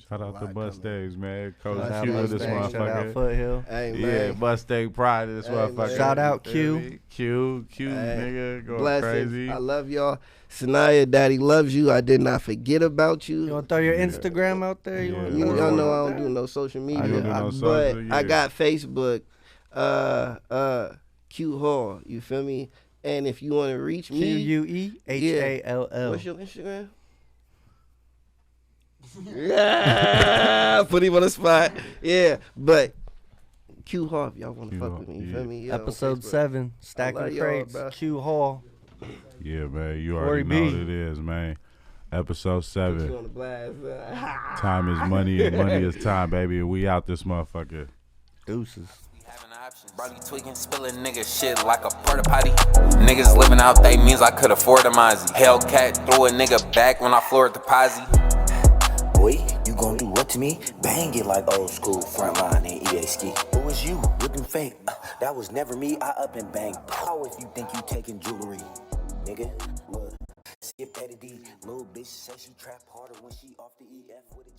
Shout out to lot Mustangs, man. Coach Shout out Q of this Mustang, shout out motherfucker. FootHill. Hey, Yeah, man. Mustang pride of this Hey, motherfucker. man. Shout out You feel Q. me? Q, Hey, nigga, going blessings. crazy. I love y'all. Sanaya, Daddy loves you. I did not forget about You you. want to throw your Instagram out there? You Yeah. want You to y'all know I don't do no social media, don't do no but social, yeah. I got Facebook, Q Hall. You feel me? And if you want to reach me, QUEHALL. what's your Instagram? Yeah, put him on the spot. Yeah, but Q Hall, if y'all want to Q fuck Hall, with me, you yeah. feel me? Yeah, on Episode Facebook. 7, love Stacking y'all, Crates, bro. Q Hall. Yeah, man. You Corey already know B. what it is, man. Episode Put 7. you on the blast. Time is money and money is time, baby. And we out this motherfucker. Deuces. Brody tweaking, spilling nigga shit like a porta potty. Niggas living out they means I could afford a Mozzie. Hellcat threw a nigga back when I floored the posse. Boy, you gon' do what to me? Bang it like old school, frontline and EA ski. Who was you? Looking fake. That was never me. I up and bang. How if you think you taking jewelry? Nigga, look. Skip Eddie D. Little bitch say she trap harder when she off the EF with it.